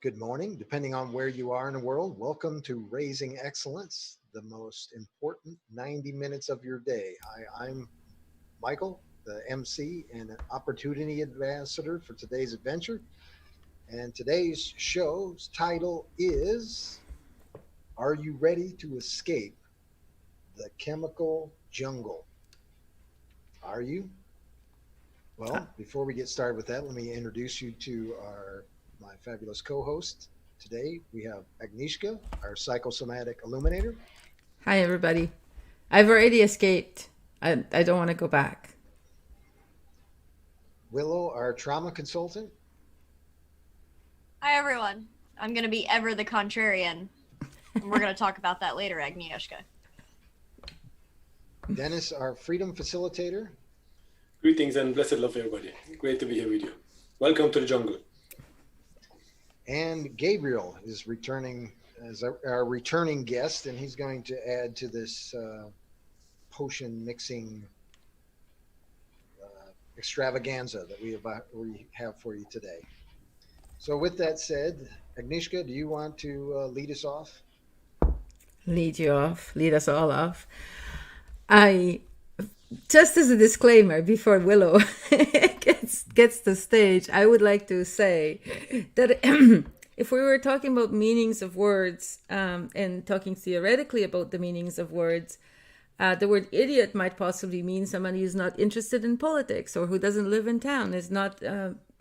good morning, depending on where you are in the world. Welcome to Raising Excellence, the most important 90 minutes of your day. I'm Michael, the MC and an opportunity ambassador for today's adventure. And today's show's title is Are You Ready to Escape the Chemical Jungle? Are you? Uh, Well, before we get started with that, let me introduce you to my fabulous co-host. Today we have Agnieszka, our psychosomatic illuminator, Hi, everybody. I've already escaped. I don't want to go back. Willow, our trauma consultant, Hi everyone. I'm gonna be ever the contrarian, and we're gonna talk about that later, Agnieszka. Dennis, our freedom facilitator, Greetings and blessed love, everybody. Great to be here with you. Welcome to the jungle. and Gabriel is returning as our returning guest, and he's going to add to this potion mixing extravaganza that we have for you today. So, with that said, Agnieszka, do you want to lead us off? Lead us all off. I just as a disclaimer before Willow gets the stage, I would like to say that if we were talking about meanings of words and talking theoretically about the meanings of words, the word idiot might possibly mean somebody who's not interested in politics or who doesn't live in town, is not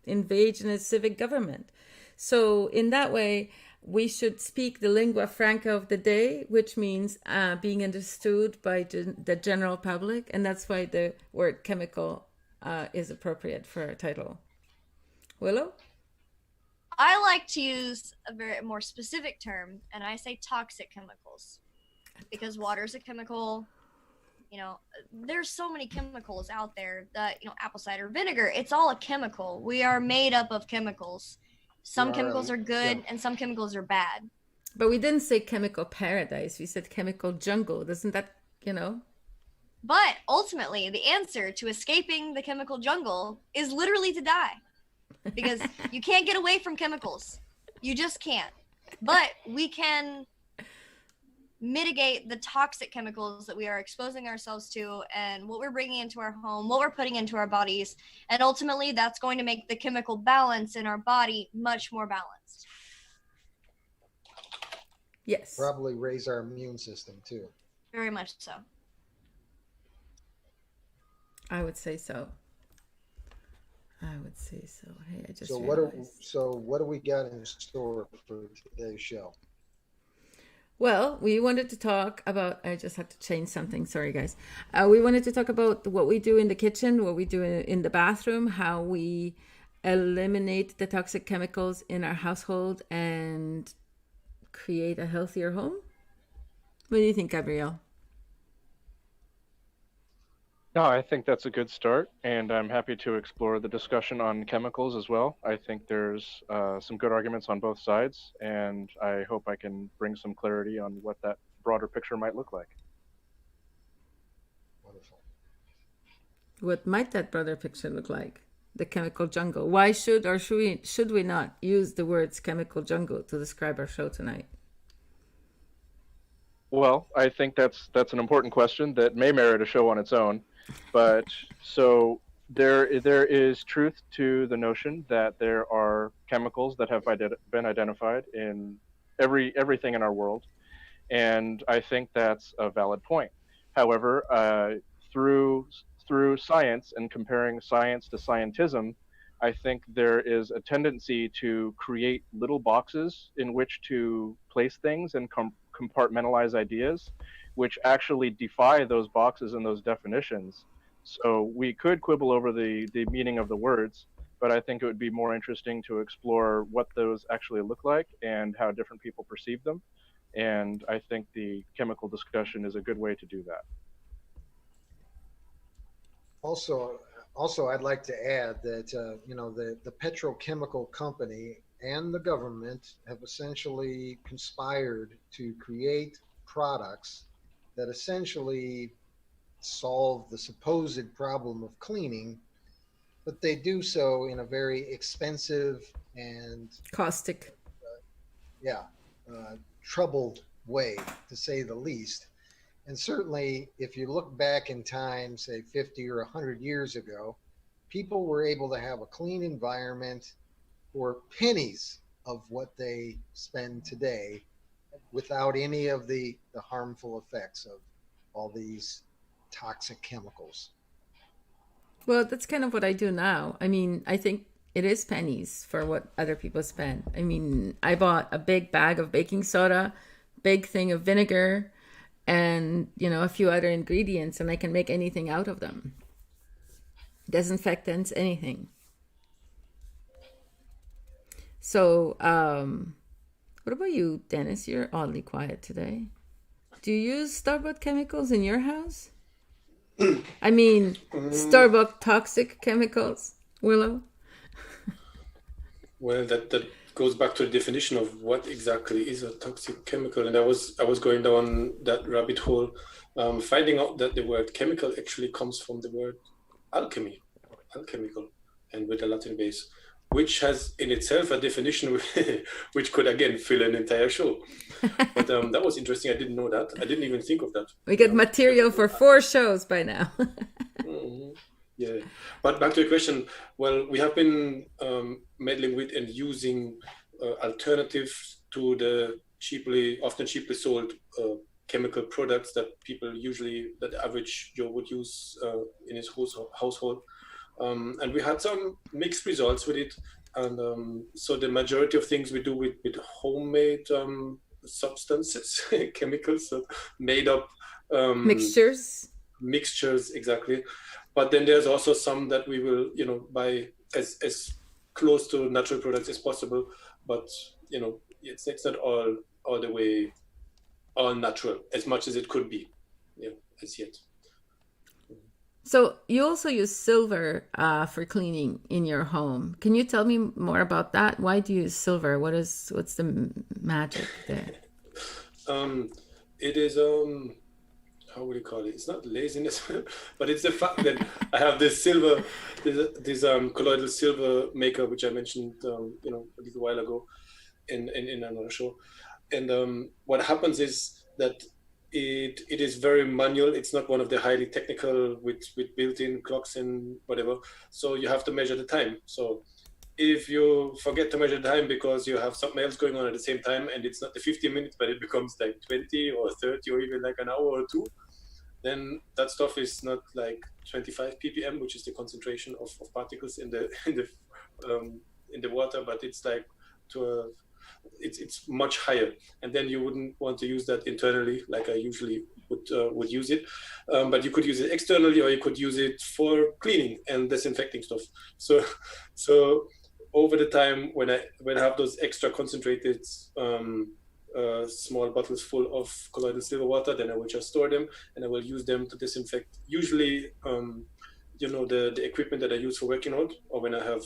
engaged in a civic government. So in that way, we should speak the lingua franca of the day, which means being understood by the general public. And that's why the word chemical is appropriate for a title. Willow? I like to use a very more specific term, and I say toxic chemicals. Because water is a chemical. There's so many chemicals out there that, apple cider vinegar, it's all a chemical. We are made up of chemicals. Some chemicals are good and some chemicals are bad. But we didn't say chemical paradise. We said chemical jungle. Doesn't that, But ultimately, the answer to escaping the chemical jungle is literally to die. Because you can't get away from chemicals. You just can't. But we can mitigate the toxic chemicals that we are exposing ourselves to and what we're bringing into our home, what we're putting into our bodies. And ultimately, that's going to make the chemical balance in our body much more balanced. Yes. Probably raise our immune system too. Very much so. I would say so. Hey, I just So realized. what do we got in store for today's show? Well, we wanted to talk about, I just had to change something. Sorry, guys. We wanted to talk about what we do in the kitchen, what we do in the bathroom, how we eliminate the toxic chemicals in our household and create a healthier home. What do you think, Gabrielle? No, I think that's a good start, and I'm happy to explore the discussion on chemicals as well. I think there's some good arguments on both sides, and I hope I can bring some clarity on what that broader picture might look like. Wonderful. What might that broader picture look like? The chemical jungle. Why should we not use the words chemical jungle to describe our show tonight? Well, I think that's an important question that may merit a show on its own. But so there is truth to the notion that there are chemicals that have been identified in everything in our world, and I think that's a valid point. However, through science and comparing science to scientism, I think there is a tendency to create little boxes in which to place things and compartmentalize ideas, which actually defy those boxes and those definitions. So we could quibble over the meaning of the words, but I think it would be more interesting to explore what those actually look like and how different people perceive them. And I think the chemical discussion is a good way to do that. Also, I'd like to add that the petrochemical company and the government have essentially conspired to create products that essentially solve the supposed problem of cleaning, but they do so in a very expensive and Caustic. yeah, troubled way, to say the least. And certainly, if you look back in time, say 50 or 100 years ago, people were able to have a clean environment for pennies of what they spend today without any of the harmful effects of all these toxic chemicals. Well, that's kind of what I do now. I mean, I think it is pennies for what other people spend. I mean, I bought a big bag of baking soda, big thing of vinegar, and, a few other ingredients, and I can make anything out of them. Disinfectants, anything. So, what about you, Dennis? You're oddly quiet today. Do you use Starbucks chemicals in your house? I mean, Starbucks toxic chemicals, Willow? Well, that goes back to the definition of what exactly is a toxic chemical, and I was going down that rabbit hole, finding out that the word chemical actually comes from the word alchemy, alchemical, and with a Latin base, which has in itself a definition which could again fill an entire show. But that was interesting. I didn't know that. I didn't even think of that. We get material for 4 shows by now. Mhm. Yeah, but back to the question. Well, we have been meddling with and using alternatives to the often cheaply sold chemical products that that the average Joe would use in his household. And we had some mixed results with it. And so the majority of things we do with homemade substances, chemicals, made up Mixtures. exactly. But then there's also some that we will buy as close to natural products as possible, but it's not all the way all natural as much as it could be, as yet. So you also use silver for cleaning in your home. Can you tell me more about that? Why do you use silver? What's the magic there? It is how would you call it? It's not laziness, but it's the fact that I have this colloidal silver maker, which I mentioned, a little while ago in another show. And what happens is that it is very manual. It's not one of the highly technical with built-in clocks and whatever. So you have to measure the time. So if you forget to measure the time because you have something else going on at the same time, and it's not the 15 minutes, but it becomes like 20 or 30 or even like an hour or two, then that stuff is not like 25 ppm, which is the concentration of particles in the in the water, but it's like it's much higher. And then you wouldn't want to use that internally like I usually would use it, but you could use it externally, or you could use it for cleaning and disinfecting stuff. So over the time, when I have those extra concentrated small bottles full of colloidal silver water, then I will just store them and I will use them to disinfect. Usually, the equipment that I use for working out, or when I have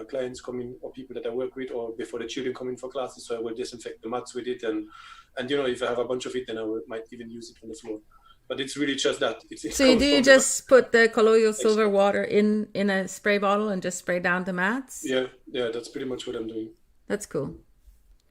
clients coming or people that I work with, or before the children come in for classes. So I will disinfect the mats with it, and if I have a bunch of it, then I might even use it on the floor. But it's really just that. So do you just put the colloidal silver water in a spray bottle and just spray down the mats? Yeah, that's pretty much what I'm doing. That's cool.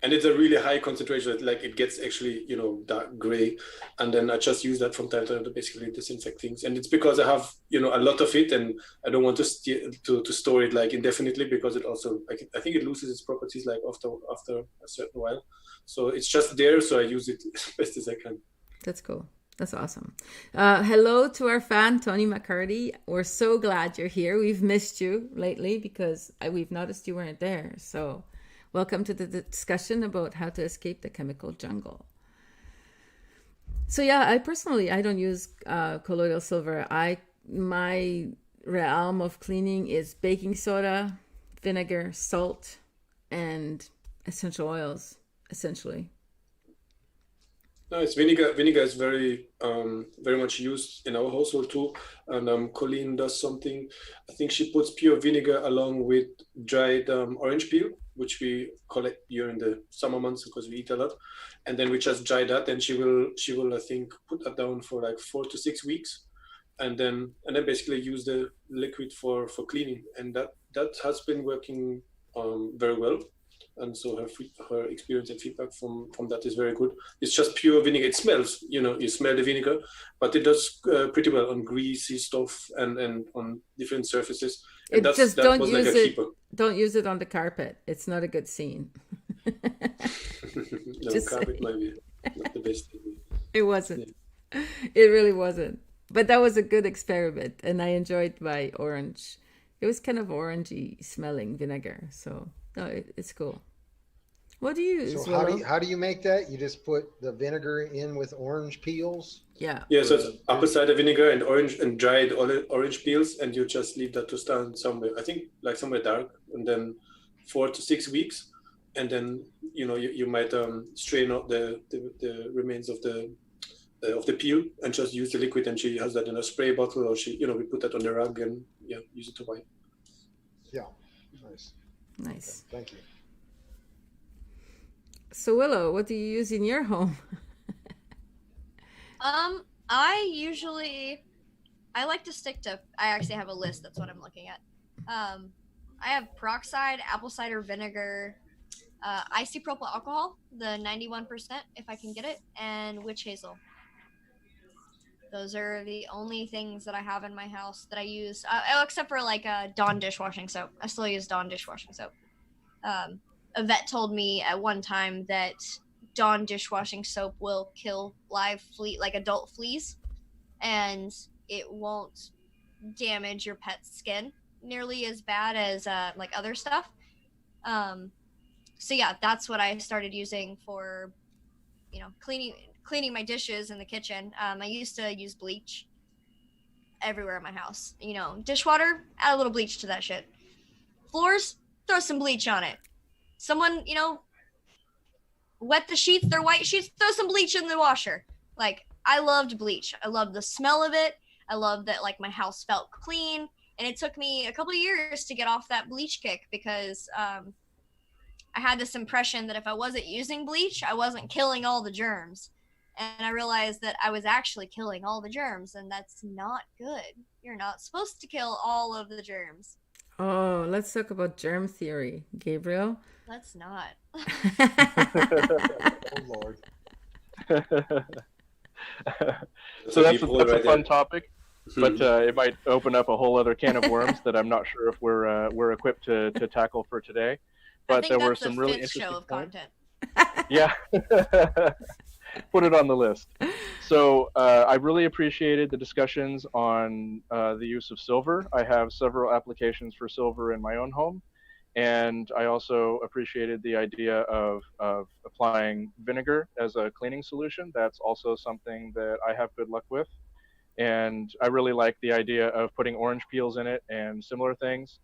And it's a really high concentration, like it gets actually, dark gray. And then I just use that from time to time to basically disinfect things. And it's because I have, a lot of it, and I don't want to store it like indefinitely, because it also, I think it loses its properties like after a certain while. So it's just there. So I use it as best as I can. That's cool. That's awesome. Hello to our fan, Tony McCarty. We're so glad you're here. We've missed you lately because we've noticed you weren't there. So welcome to the discussion about how to escape the chemical jungle. So yeah, I don't use colloidal silver. My realm of cleaning is baking soda, vinegar, salt, and essential oils, essentially. No, it's vinegar. Vinegar is very much used in our household too. And Colleen does something. I think she puts pure vinegar along with dried orange peel, which we collect during the summer months because we eat a lot. And then we just dry that, and she will I think put that down for like 4 to 6 weeks, and then basically use the liquid for cleaning. And that has been working very well. and so her experience and feedback from that is very good. It's just pure vinegar. It smells, you smell the vinegar, but it does pretty well on greasy stuff and on different surfaces. And It just that was like a keeper. don't use it on the carpet. It's not a good scene. No, Just carpet might be not the best thing. It wasn't. It really wasn't. But that was a good experiment, and I enjoyed my orange. It was kind of orangey smelling vinegar, so no, it's cool. What do you use? So Willow? how do you make that? You just put the vinegar in with orange peels? Yeah. Yeah, so it's apple cider vinegar and orange and dried orange peels, and you just leave that to stand somewhere. I think like somewhere dark, and then 4 to 6 weeks, and then you might strain out the remains of the peel and just use the liquid. And she has that in a spray bottle, or we put that on the rug and use it to wipe. Yeah, nice. Nice. Okay, thank you. So Willow, what do you use in your home? I like to stick to. I actually have a list. That's what I'm looking at. I have peroxide, apple cider vinegar, isopropyl alcohol, the 91%, if I can get it, and witch hazel. Those are the only things that I have in my house that I use, except for like Dawn dishwashing soap. I still use Dawn dishwashing soap. A vet told me at one time that Dawn dishwashing soap will kill live adult fleas, and it won't damage your pet's skin nearly as bad as like other stuff. So yeah, that's what I started using for, cleaning my dishes in the kitchen. I used to use bleach everywhere in my house. Dishwater, add a little bleach to that shit. Floors, throw some bleach on it. Someone, wet the sheets, they're white sheets, throw some bleach in the washer. Like, I loved bleach. I loved the smell of it. I loved that, like, my house felt clean. And it took me a couple of years to get off that bleach kick because I had this impression that if I wasn't using bleach, I wasn't killing all the germs. And I realized that I was actually killing all the germs, and that's not good. You're not supposed to kill all of the germs. Oh, let's talk about germ theory, Gabriel. Let's not. Oh Lord. So that's a fun topic, but it might open up a whole other can of worms that I'm not sure if we're equipped to tackle for today. But I think there that's were some the really fifth interesting show of points. content. Yeah. Put it on the list. So I really appreciated the discussions on the use of silver. I have several applications for silver in my own home. And I also appreciated the idea of applying vinegar as a cleaning solution. That's also something that I have good luck with. And I really like the idea of putting orange peels in it and similar things.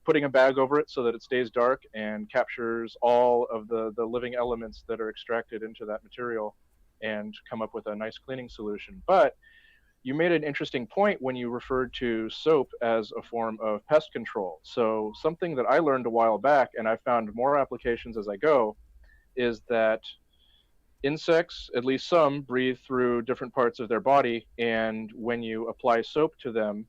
Putting a bag over it so that it stays dark and captures all of the living elements that are extracted into that material and come up with a nice cleaning solution. But you made an interesting point when you referred to soap as a form of pest control. So something that I learned a while back, and I found more applications as I go, is that insects, at least some, breathe through different parts of their body, and when you apply soap to them,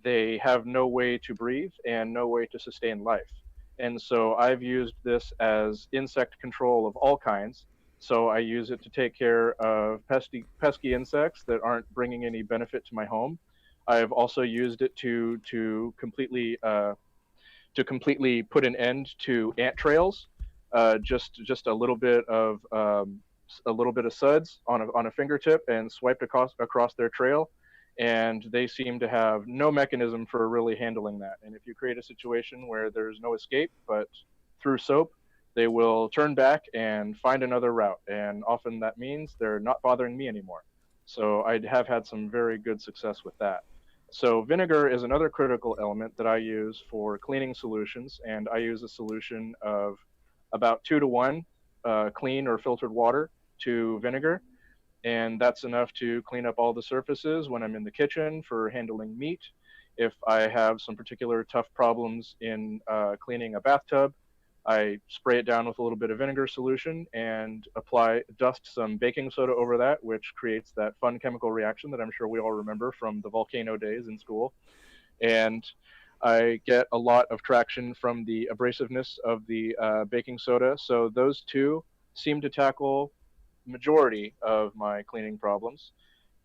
they have no way to breathe and no way to sustain life. And so I've used this as insect control of all kinds. So I use it to take care of pesky insects that aren't bringing any benefit to my home. I've also used it to completely put an end to ant trails. Just a little bit of suds on a fingertip and swiped across their trail. And they seem to have no mechanism for really handling that. And if you create a situation where there's no escape, but through soap, they will turn back and find another route. And often that means they're not bothering me anymore. So I have had some very good success with that. So vinegar is another critical element that I use for cleaning solutions. And I use a solution of about 2 to 1 clean or filtered water to vinegar. And that's enough to clean up all the surfaces when I'm in the kitchen for handling meat. If I have some particular tough problems in cleaning a bathtub, I spray it down with a little bit of vinegar solution and dust some baking soda over that, which creates that fun chemical reaction that I'm sure we all remember from the volcano days in school. And I get a lot of traction from the abrasiveness of the baking soda. So those two seem to tackle majority of my cleaning problems.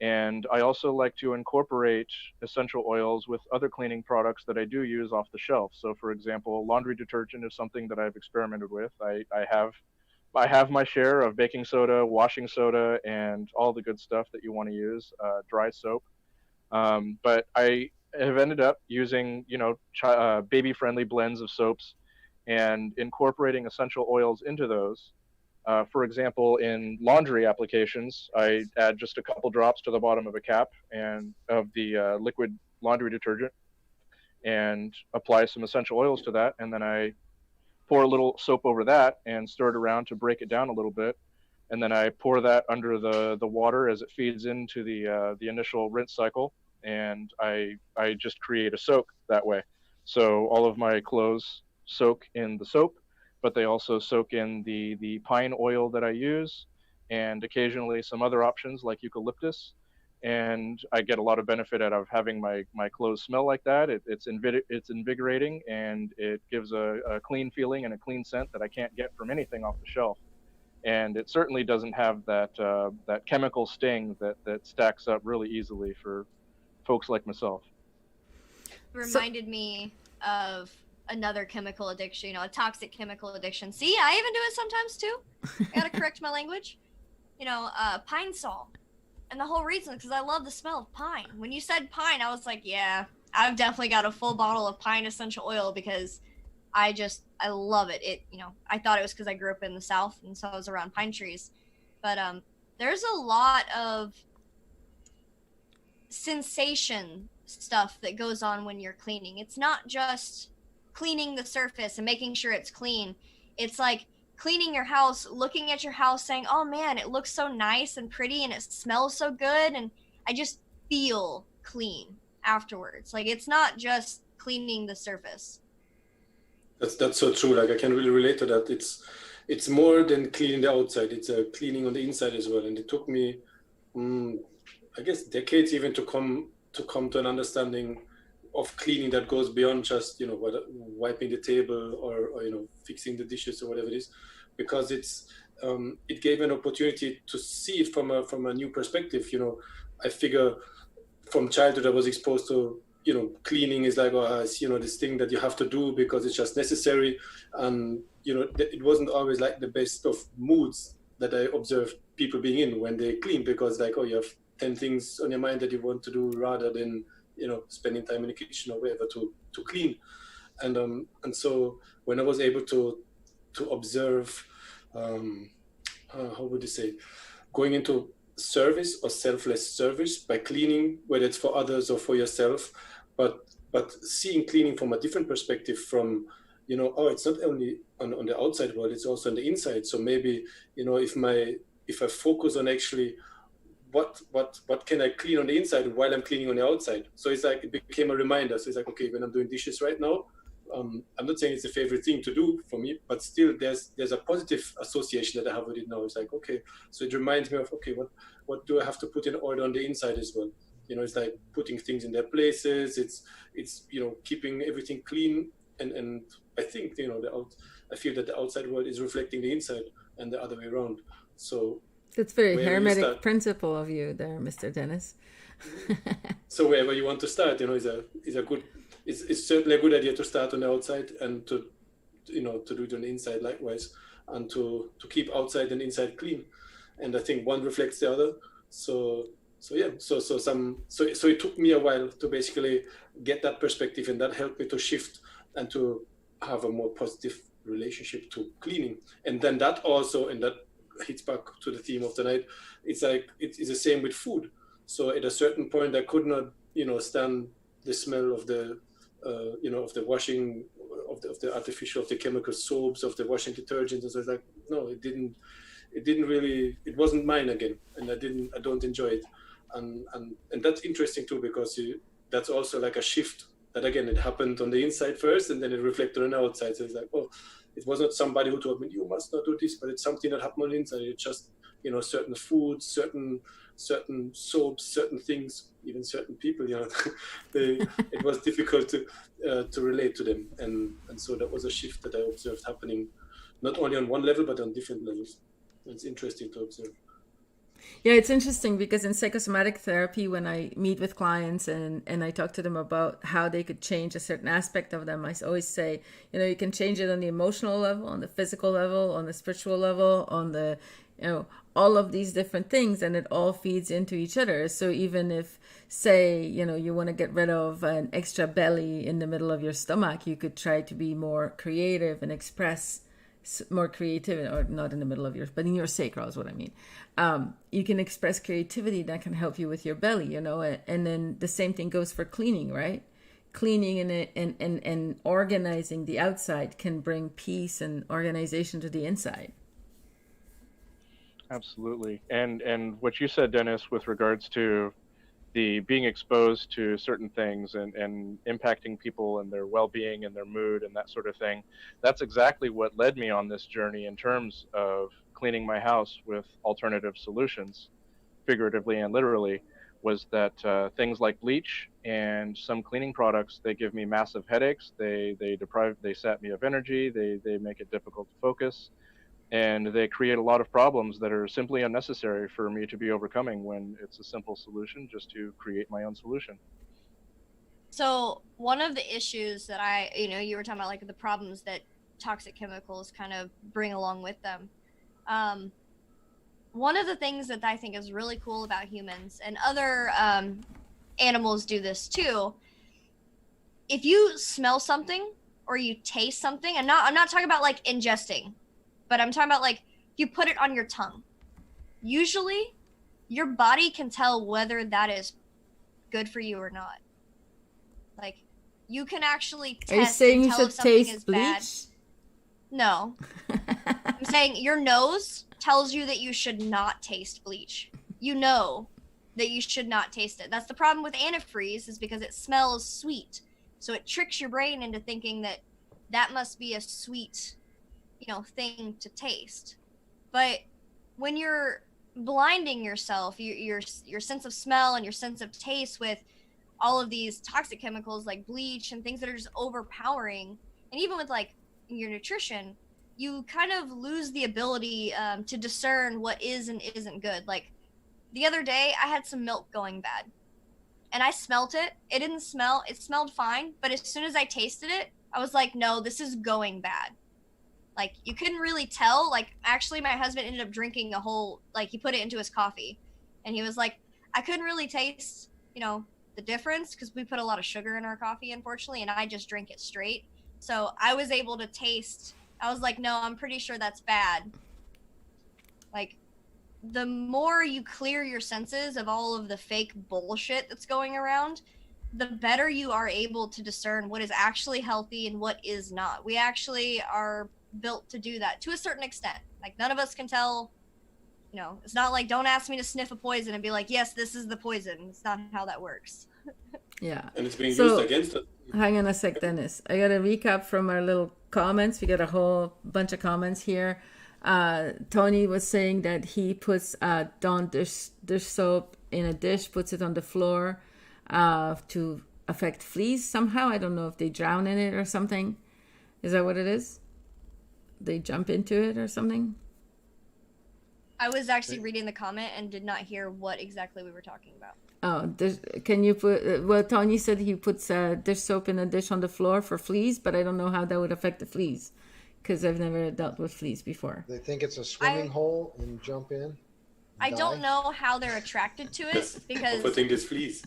And I also like to incorporate essential oils with other cleaning products that I do use off the shelf. So, for example, laundry detergent is something that I've experimented with. I have my share of baking soda, washing soda, and all the good stuff that you want to use, dry soap. But I have ended up using, baby-friendly blends of soaps and incorporating essential oils into those. For example, in laundry applications, I add just a couple drops to the bottom of a cap and of the liquid laundry detergent, and apply some essential oils to that, and then I pour a little soap over that and stir it around to break it down a little bit, and then I pour that under the water as it feeds into the initial rinse cycle, and I just create a soak that way. So all of my clothes soak in the soap, but they also soak in the pine oil that I use, and occasionally some other options like eucalyptus. And I get a lot of benefit out of having my clothes smell like that. It's invigorating, and it gives a clean feeling and a clean scent that I can't get from anything off the shelf. And it certainly doesn't have that chemical sting that stacks up really easily for folks like myself. Reminded me of another chemical addiction, a toxic chemical addiction. See, I even do it sometimes too. I gotta correct my language. Pine sol. And the whole reason, because I love the smell of pine. When you said pine, I was like, yeah, I've definitely got a full bottle of pine essential oil because I love it. I thought it was because I grew up in the South and so I was around pine trees. But there's a lot of sensation stuff that goes on when you're cleaning. It's not just cleaning the surface and making sure it's clean. It's like cleaning your house, looking at your house saying, oh man, it looks so nice and pretty and it smells so good, and I just feel clean afterwards. Like, it's not just cleaning the surface. That's so true. Like, I can really relate to that. It's more than cleaning the outside. It's a cleaning on the inside as well. And it took me, I guess, decades even to come to an understanding of cleaning that goes beyond just wiping the table or fixing the dishes or whatever it is, because it gave an opportunity to see it from a new perspective. I figure from childhood I was exposed to cleaning is like this thing that you have to do because it's just necessary, and it wasn't always like the best of moods that I observed people being in when they clean, because you have 10 things on your mind that you want to do rather than spending time in the kitchen or wherever to clean. And so when I was able to observe, how would you say, going into service or selfless service by cleaning, whether it's for others or for yourself, but seeing cleaning from a different perspective, from it's not only on the outside world, it's also on the inside. So maybe if I focus on actually what can I clean on the inside while I'm cleaning on the outside. So it's like it became a reminder. So it's like, okay, when I'm doing dishes right now, I'm not saying it's a favorite thing to do for me, but still there's a positive association that I have with it now. It's like, okay, so it reminds me of, okay, what do I have to put in order on the inside as well? It's like putting things in their places. It's keeping everything clean, and I think I feel that the outside world is reflecting the inside and the other way around. So that's very hermetic principle of you there, Mr. Dennis. So wherever you want to start, is a good. It's certainly a good idea to start on the outside and to do it on the inside likewise, and to keep outside and inside clean. And I think one reflects the other. So it took me a while to basically get that perspective, and that helped me to shift and to have a more positive relationship to cleaning. And then that also, and that hits back to the theme of the night, it's like it's the same with food. So at a certain point I could not stand the smell of the of the washing, of the artificial, of the chemical soaps, of the washing detergents. And so it's like, no, it wasn't mine again, and I don't enjoy it. And that's interesting too, because that's also like a shift that, again, it happened on the inside first and then it reflected on the outside. So it's like, oh, it was not somebody who told me you must not do this, but it's something that happened on the inside. It just certain foods, certain soaps, certain things, even certain people, it was difficult to relate to them, and so that was a shift that I observed happening, not only on one level but on different levels. It's interesting to observe. Yeah, it's interesting because in psychosomatic therapy, when I meet with clients and I talk to them about how they could change a certain aspect of them, I always say, you can change it on the emotional level, on the physical level, on the spiritual level, on the, all of these different things, and it all feeds into each other. So even if, say, you want to get rid of an extra belly in the middle of your stomach, you could try to be more creative and express more creativity, or not in the middle of yours, but in your sacral is what I mean. You can express creativity that can help you with your belly, and then the same thing goes for cleaning, right? Cleaning and organizing the outside can bring peace and organization to the inside. Absolutely. And what you said, Dennis, with regards to the being exposed to certain things and impacting people and their well-being and their mood and that sort of thing, that's exactly what led me on this journey in terms of cleaning my house with alternative solutions, figuratively and literally, was that things like bleach and some cleaning products, they give me massive headaches, they sap me of energy, they make it difficult to focus, and they create a lot of problems that are simply unnecessary for me to be overcoming, when it's a simple solution just to create my own solution. So one of the issues that you were talking about, like the problems that toxic chemicals kind of bring along with them. One of the things that I think is really cool about humans, and other animals do this too, if you smell something or you taste something, I'm not talking about like ingesting, but I'm talking about like you put it on your tongue. Usually, your body can tell whether that is good for you or not. Like, you can actually test. Are you saying and you tell should if something taste is bleach? bad. No. I'm saying your nose tells you that you should not taste bleach. You know that you should not taste it. That's the problem with antifreeze, is because it smells sweet. So it tricks your brain into thinking that that must be a sweet, thing to taste. But when you're blinding yourself, your sense of smell and your sense of taste with all of these toxic chemicals like bleach and things that are just overpowering, and even with like your nutrition, you kind of lose the ability to discern what is and isn't good. Like the other day, I had some milk going bad, and I smelt it. It smelled fine, but as soon as I tasted it, I was like, no, this is going bad. Like, you couldn't really tell. Like, actually, my husband ended up drinking a whole, like, he put it into his coffee, and he was like, I couldn't really taste, the difference, because we put a lot of sugar in our coffee, unfortunately, and I just drink it straight. So I was able to taste. I was like, no, I'm pretty sure that's bad. Like, the more you clear your senses of all of the fake bullshit that's going around, the better you are able to discern what is actually healthy and what is not. We actually are built to do that to a certain extent. Like, none of us can tell, it's not like, don't ask me to sniff a poison and be like, yes, this is the poison. It's not how that works. Yeah. And it's being used against us. Hang on a sec, Dennis. I got a recap from our little comments. We got a whole bunch of comments here. Tony was saying that he puts Dawn dish soap in a dish, puts it on the floor to affect fleas somehow. I don't know if they drown in it or something. Is that what it is? They jump into it or something? I was actually reading the comment and did not hear what exactly we were talking about. Oh, can you put... well, Tony said he puts dish soap in a dish on the floor for fleas, but I don't know how that would affect the fleas, because I've never dealt with fleas before. They think it's a swimming hole and jump in. I don't know how they're attracted to it, because putting these fleas.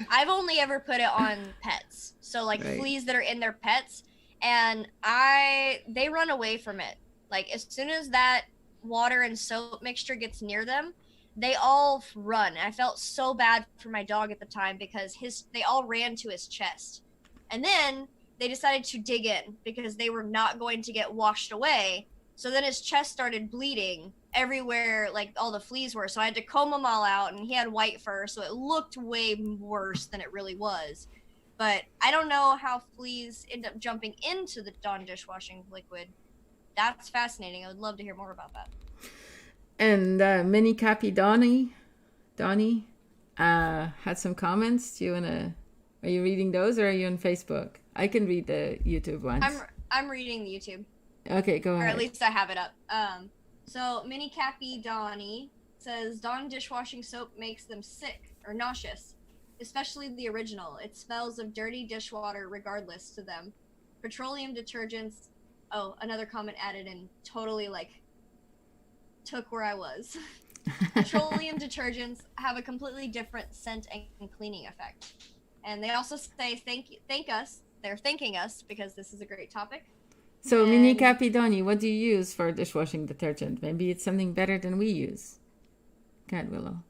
I've only ever put it on pets. So like Right. fleas that are in their pets, and they run away from it. Like, as soon as that water and soap mixture gets near them, they all run. I felt so bad for my dog at the time, because they all ran to his chest. And then they decided to dig in because they were not going to get washed away. So then his chest started bleeding everywhere, like all the fleas were. So I had to comb them all out, and he had white fur, so it looked way worse than it really was. But I don't know how fleas end up jumping into the Dawn dishwashing liquid. That's fascinating. I would love to hear more about that. And Mini Cappy Donnie had some comments. Do you wanna? Are you reading those, or are you on Facebook? I can read the YouTube ones. I'm reading the YouTube, Okay, go or ahead. at least I have it up. So Mini Cappy Donnie says Dawn dishwashing soap makes them sick or nauseous, especially the original. It smells of dirty dishwater regardless to them. Petroleum detergents. Oh, another comment added in, totally like took where I was. Petroleum detergents have a completely different scent and cleaning effect. And they also say thank us. They're thanking us because this is a great topic. So, Mini Cappy Donnie, what do you use for dishwashing detergent? Maybe it's something better than we use. Cat Willow.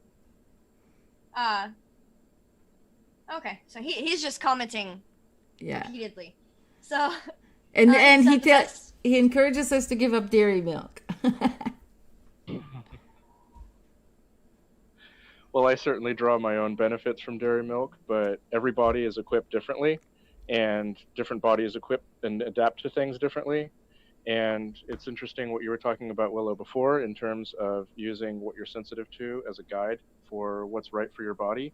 Okay, so he's just commenting repeatedly. So and he encourages us to give up dairy milk. Well, I certainly draw my own benefits from dairy milk, but every body is equipped differently, and different bodies equip and adapt to things differently. And it's interesting what you were talking about, Willow, before in terms of using what you're sensitive to as a guide for what's right for your body.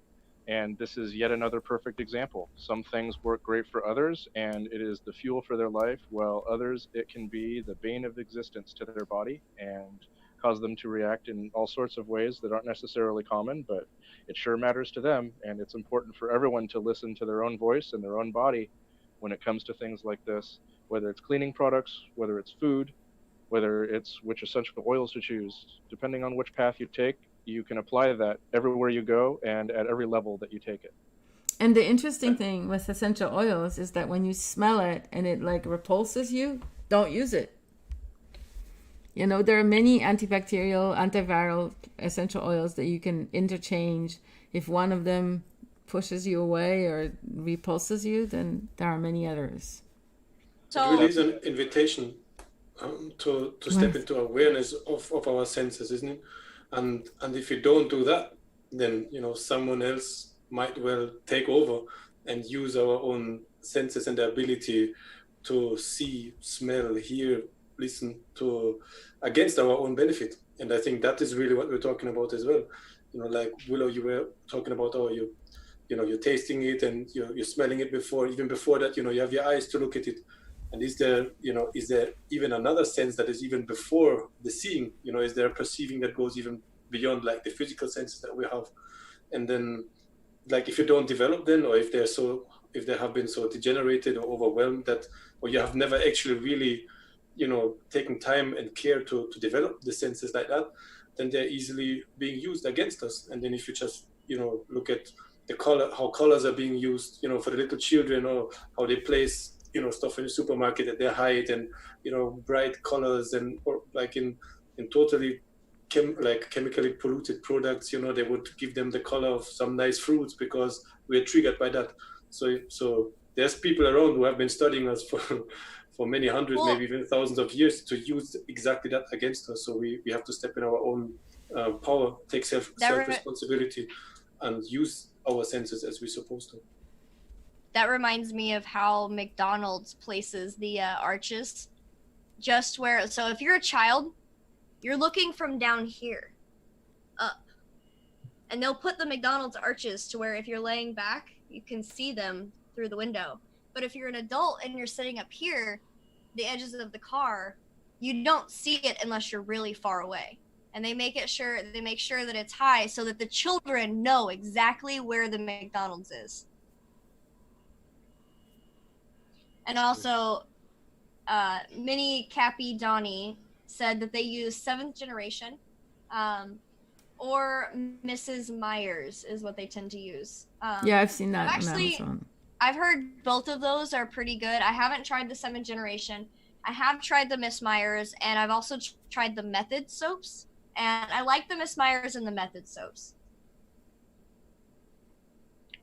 And this is yet another perfect example. Some things work great for others, and it is the fuel for their life, while others, it can be the bane of existence to their body and cause them to react in all sorts of ways that aren't necessarily common, but it sure matters to them. And it's important for everyone to listen to their own voice and their own body when it comes to things like this, whether it's cleaning products, whether it's food, whether it's which essential oils to choose. Depending on which path you take, you can apply that everywhere you go and at every level that you take it. And the interesting thing with essential oils is that when you smell it and it like repulses you, don't use it. You know, there are many antibacterial, antiviral essential oils that you can interchange. If one of them pushes you away or repulses you, then there are many others. So it really is an invitation to step into awareness of our senses, isn't it? And if you don't do that, then someone else might well take over and use our own senses and the ability to see, smell, hear, listen to against our own benefit. And I think that is really what we're talking about as well. Like Willow, you were talking about you're tasting it and you're smelling it even before that, you have your eyes to look at it. And is there even another sense that is even before the seeing? Is there a perceiving that goes even beyond like the physical senses that we have? And then, like, if you don't develop them, or if they have been so degenerated or overwhelmed that, or you have never actually really, taken time and care to develop the senses like that, then they're easily being used against us. And then if you just, look at the color, how colors are being used, for the little children, or how they place stuff in the supermarket at their height, and bright colors, and or like in totally chemically polluted products, they would give them the color of some nice fruits because we're triggered by that. So there's people around who have been studying us for many hundreds, maybe even thousands of years, to use exactly that against us. So we have to step in our own power, take self responsibility, and use our senses as we're supposed to. That reminds me of how McDonald's places the arches just where, so if you're a child, you're looking from down here up, and they'll put the McDonald's arches to where if you're laying back, you can see them through the window. But if you're an adult and you're sitting up here, the edges of the car, you don't see it unless you're really far away. And they make sure that it's high so that the children know exactly where the McDonald's is. And also, Mini Cappy Donnie said that they use 7th generation, or Mrs. Myers is what they tend to use. I've seen that actually, on Amazon. I've heard both of those are pretty good. I haven't tried the 7th generation. I have tried the Miss Myers, and I've also tried the Method soaps. And I like the Miss Myers and the Method soaps.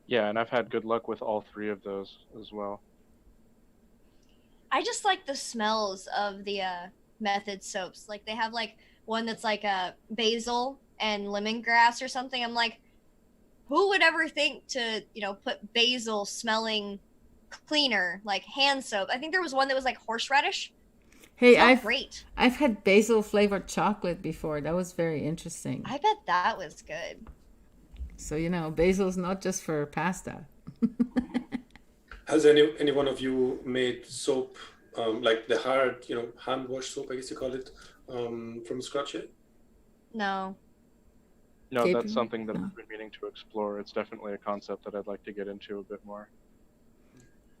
Yeah, and I've had good luck with all three of those as well. I just like the smells of the Method soaps. Like, they have like one that's like a basil and lemongrass or something. I'm like, who would ever think to, put basil smelling cleaner, like hand soap? I think there was one that was like horseradish. Hey, Smelled great. I've had basil flavored chocolate before. That was very interesting. I bet that was good. So, basil's not just for pasta. Has any one of you made soap, like the hard, hand wash soap, I guess you call it, from scratch yet? No. No, Gabriel? that's something that No. I've been meaning to explore. It's definitely a concept that I'd like to get into a bit more.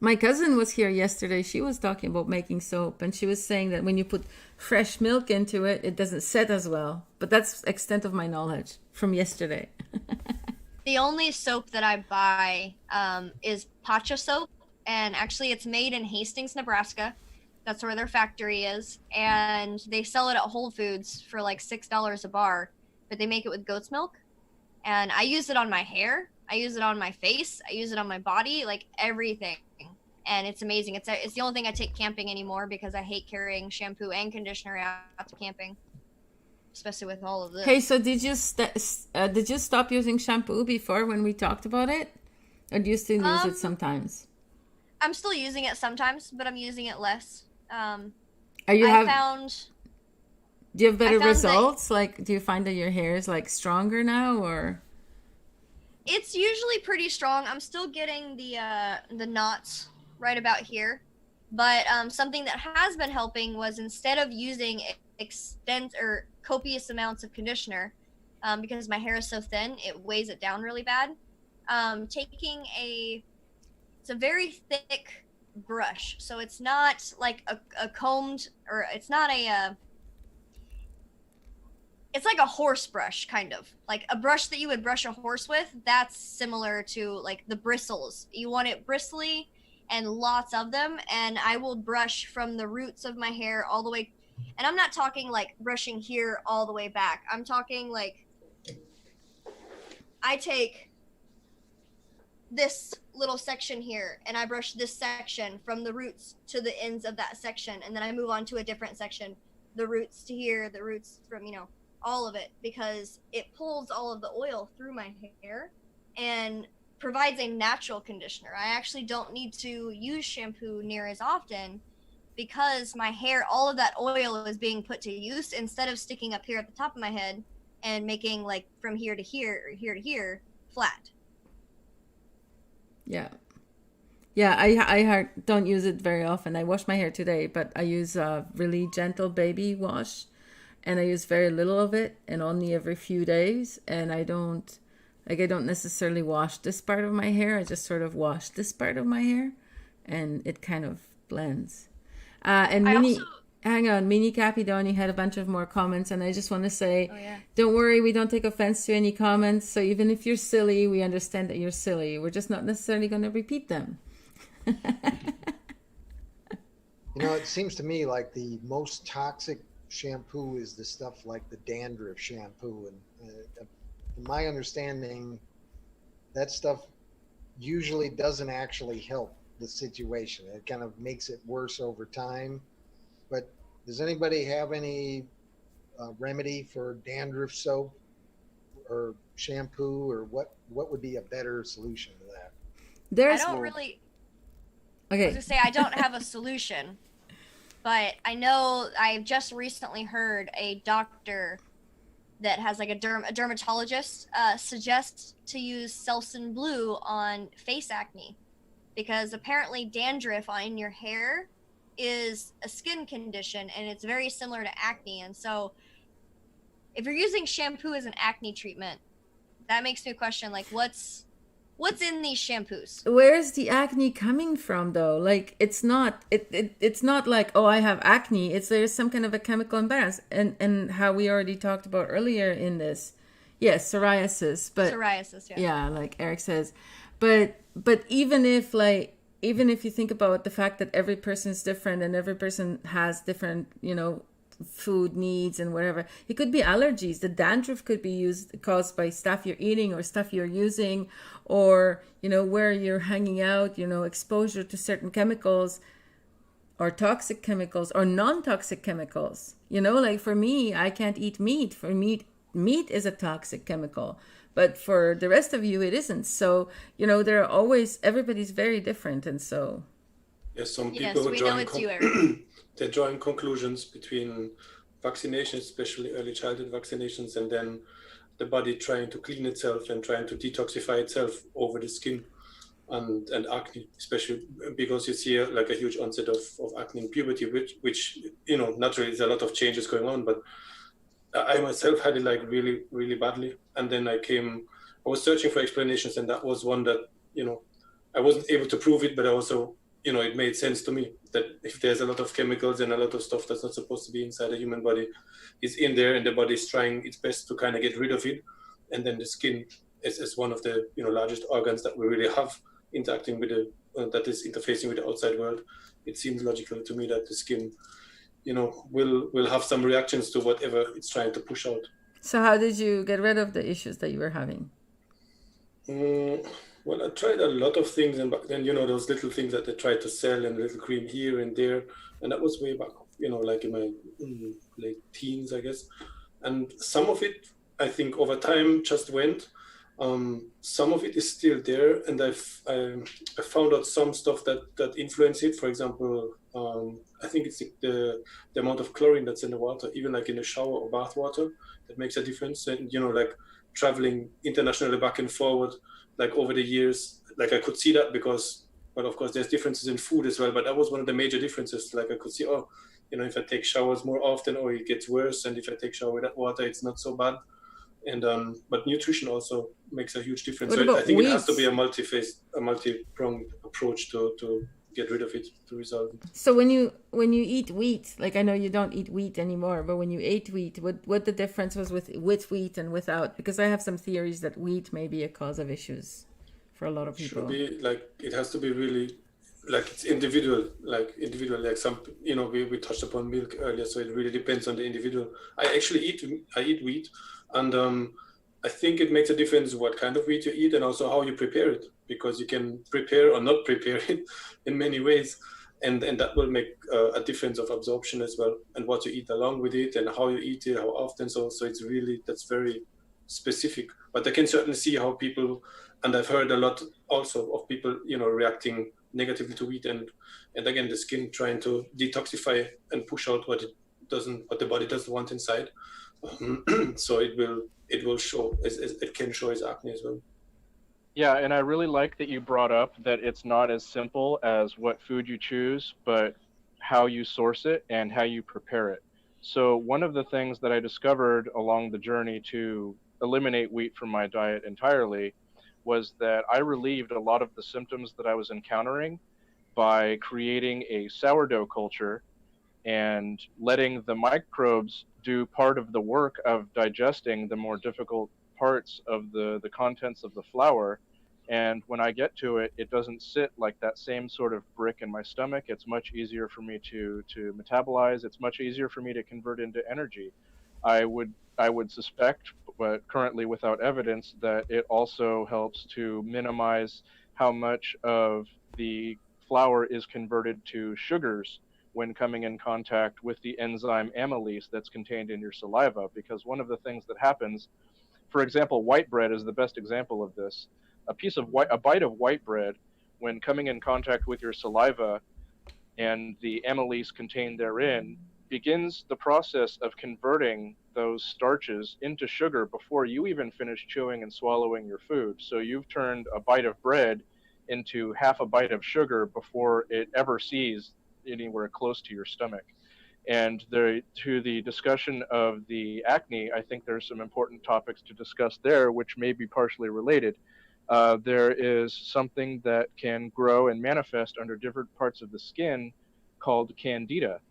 My cousin was here yesterday. She was talking about making soap, and she was saying that when you put fresh milk into it, it doesn't set as well. But that's the extent of my knowledge from yesterday. The only soap that I buy is Pacha soap, and actually it's made in Hastings, Nebraska. That's where their factory is, and they sell it at Whole Foods for like $6 a bar, but they make it with goat's milk. And I use it on my hair, I use it on my face, I use it on my body, like everything. And it's amazing. It's the only thing I take camping anymore because I hate carrying shampoo and conditioner out to camping, especially with all of this. Hey, so did you stop using shampoo before when we talked about it? Or do you still use it sometimes? I'm still using it sometimes, but I'm using it less. Do I you have better found results? Like, do you find that your hair is like stronger now, or? It's usually pretty strong. I'm still getting the knots right about here, but something that has been helping was instead of using copious amounts of conditioner, because my hair is so thin, it weighs it down really bad. It's a very thick brush, so it's not like a combed, or it's not it's like a horse brush, kind of like a brush that you would brush a horse with. That's similar to like the bristles. You want it bristly and lots of them, and I will brush from the roots of my hair all the way, and I'm not talking like brushing here all the way back. I'm talking like I take this little section here and I brush this section from the roots to the ends of that section, and then I move on to a different section, the roots to here, the roots from all of it, because it pulls all of the oil through my hair and provides a natural conditioner. I actually don't need to use shampoo near as often because my hair, all of that oil is being put to use instead of sticking up here at the top of my head and making like from here to here or here to here flat. Yeah. Yeah, I don't use it very often. I wash my hair today, but I use a really gentle baby wash, and I use very little of it and only every few days. And I don't necessarily wash this part of my hair. I just sort of wash this part of my hair, and it kind of blends. And Mini Capidoni had a bunch of more comments, and I just want to say, Don't worry, we don't take offense to any comments. So even if you're silly, we understand that you're silly. We're just not necessarily going to repeat them. It seems to me like the most toxic shampoo is the stuff like the dandruff shampoo, and from my understanding, that stuff usually doesn't actually help the situation. It kind of makes it worse over time. But does anybody have any remedy for dandruff soap or shampoo, or what would be a better solution to that? I was gonna say I don't have a solution, but I know I've just recently heard a doctor that has like a dermatologist suggest to use Selsun Blue on face acne, because apparently dandruff on your hair is a skin condition and it's very similar to acne. And so if you're using shampoo as an acne treatment, that makes me question like what's in these shampoos. Where's the acne coming from though? Like it's not like, oh, I have acne. There's some kind of a chemical imbalance, and how we already talked about earlier in this. Yes, psoriasis, but yeah, like Eric says. But even if you think about the fact that every person is different and every person has different, food needs and whatever, it could be allergies. The dandruff could be caused by stuff you're eating or stuff you're using, or, where you're hanging out, exposure to certain chemicals or toxic chemicals or non-toxic chemicals. Like for me, I can't eat meat. For meat is a toxic chemical. But for the rest of you, it isn't. So, everybody's very different. And so. There's some Yes, people we know it's you, Eric. they're drawing conclusions between vaccinations, especially early childhood vaccinations, and then the body trying to clean itself and trying to detoxify itself over the skin and acne, especially because you see like a huge onset of acne in puberty, which naturally there's a lot of changes going on, but I myself had it like really, really badly. And then I was searching for explanations, and that was one that, I wasn't able to prove it, but I also, it made sense to me that if there's a lot of chemicals and a lot of stuff that's not supposed to be inside a human body is in there, and the body is trying its best to kind of get rid of it. And then the skin is one of the, largest organs that we really have interacting with that is interfacing with the outside world. It seems logical to me that the skin, will have some reactions to whatever it's trying to push out. So how did you get rid of the issues that you were having? Well, I tried a lot of things, and back then, those little things that they tried to sell and little cream here and there, and that was way back, like in my late teens, I guess. And some of it, I think, over time just went. Some of it is still there, and I found out some stuff that influence it. For example, I think it's the amount of chlorine that's in the water, even like in the shower or bath water, that makes a difference. And like traveling internationally back and forward, like over the years, like I could see that because, well, of course, there's differences in food as well. But that was one of the major differences. Like I could see, if I take showers more often, it gets worse, and if I take shower with that water, it's not so bad. And but nutrition also makes a huge difference. What So about I think wheat? it has to be a multi-pronged approach to get rid of it, to resolve it. So when you eat wheat, like I know you don't eat wheat anymore, but when you ate wheat, what the difference was with wheat and without? Because I have some theories that wheat may be a cause of issues for a lot of people. Should be like, it has to be really like it's individual, like some, we touched upon milk earlier, so it really depends on the individual. I eat wheat, and I think it makes a difference what kind of wheat you eat and also how you prepare it, because you can prepare or not prepare it in many ways, and that will make a difference of absorption as well, and what you eat along with it and how you eat it, how often. So it's really, that's very specific. But I can certainly see how people, and I've heard a lot also of people, reacting negatively to wheat, and again the skin trying to detoxify and push out what the body doesn't want inside. So it will show, it can show as acne as well. Yeah, and I really like that you brought up that it's not as simple as what food you choose, but how you source it and how you prepare it. So one of the things that I discovered along the journey to eliminate wheat from my diet entirely was that I relieved a lot of the symptoms that I was encountering by creating a sourdough culture and letting the microbes do part of the work of digesting the more difficult parts of the contents of the flour. And when I get to it, it doesn't sit like that same sort of brick in my stomach. It's much easier for me to metabolize. It's much easier for me to convert into energy. I would suspect, but currently without evidence, that it also helps to minimize how much of the flour is converted to sugars when coming in contact with the enzyme amylase that's contained in your saliva. Because one of the things that happens, for example, white bread is the best example of this. A bite of white bread, when coming in contact with your saliva and the amylase contained therein, begins the process of converting those starches into sugar before you even finish chewing and swallowing your food. So you've turned a bite of bread into half a bite of sugar before it ever sees anywhere close to your stomach. And to the discussion of the acne, I think there's some important topics to discuss there, which may be partially related. There is something that can grow and manifest under different parts of the skin called candida.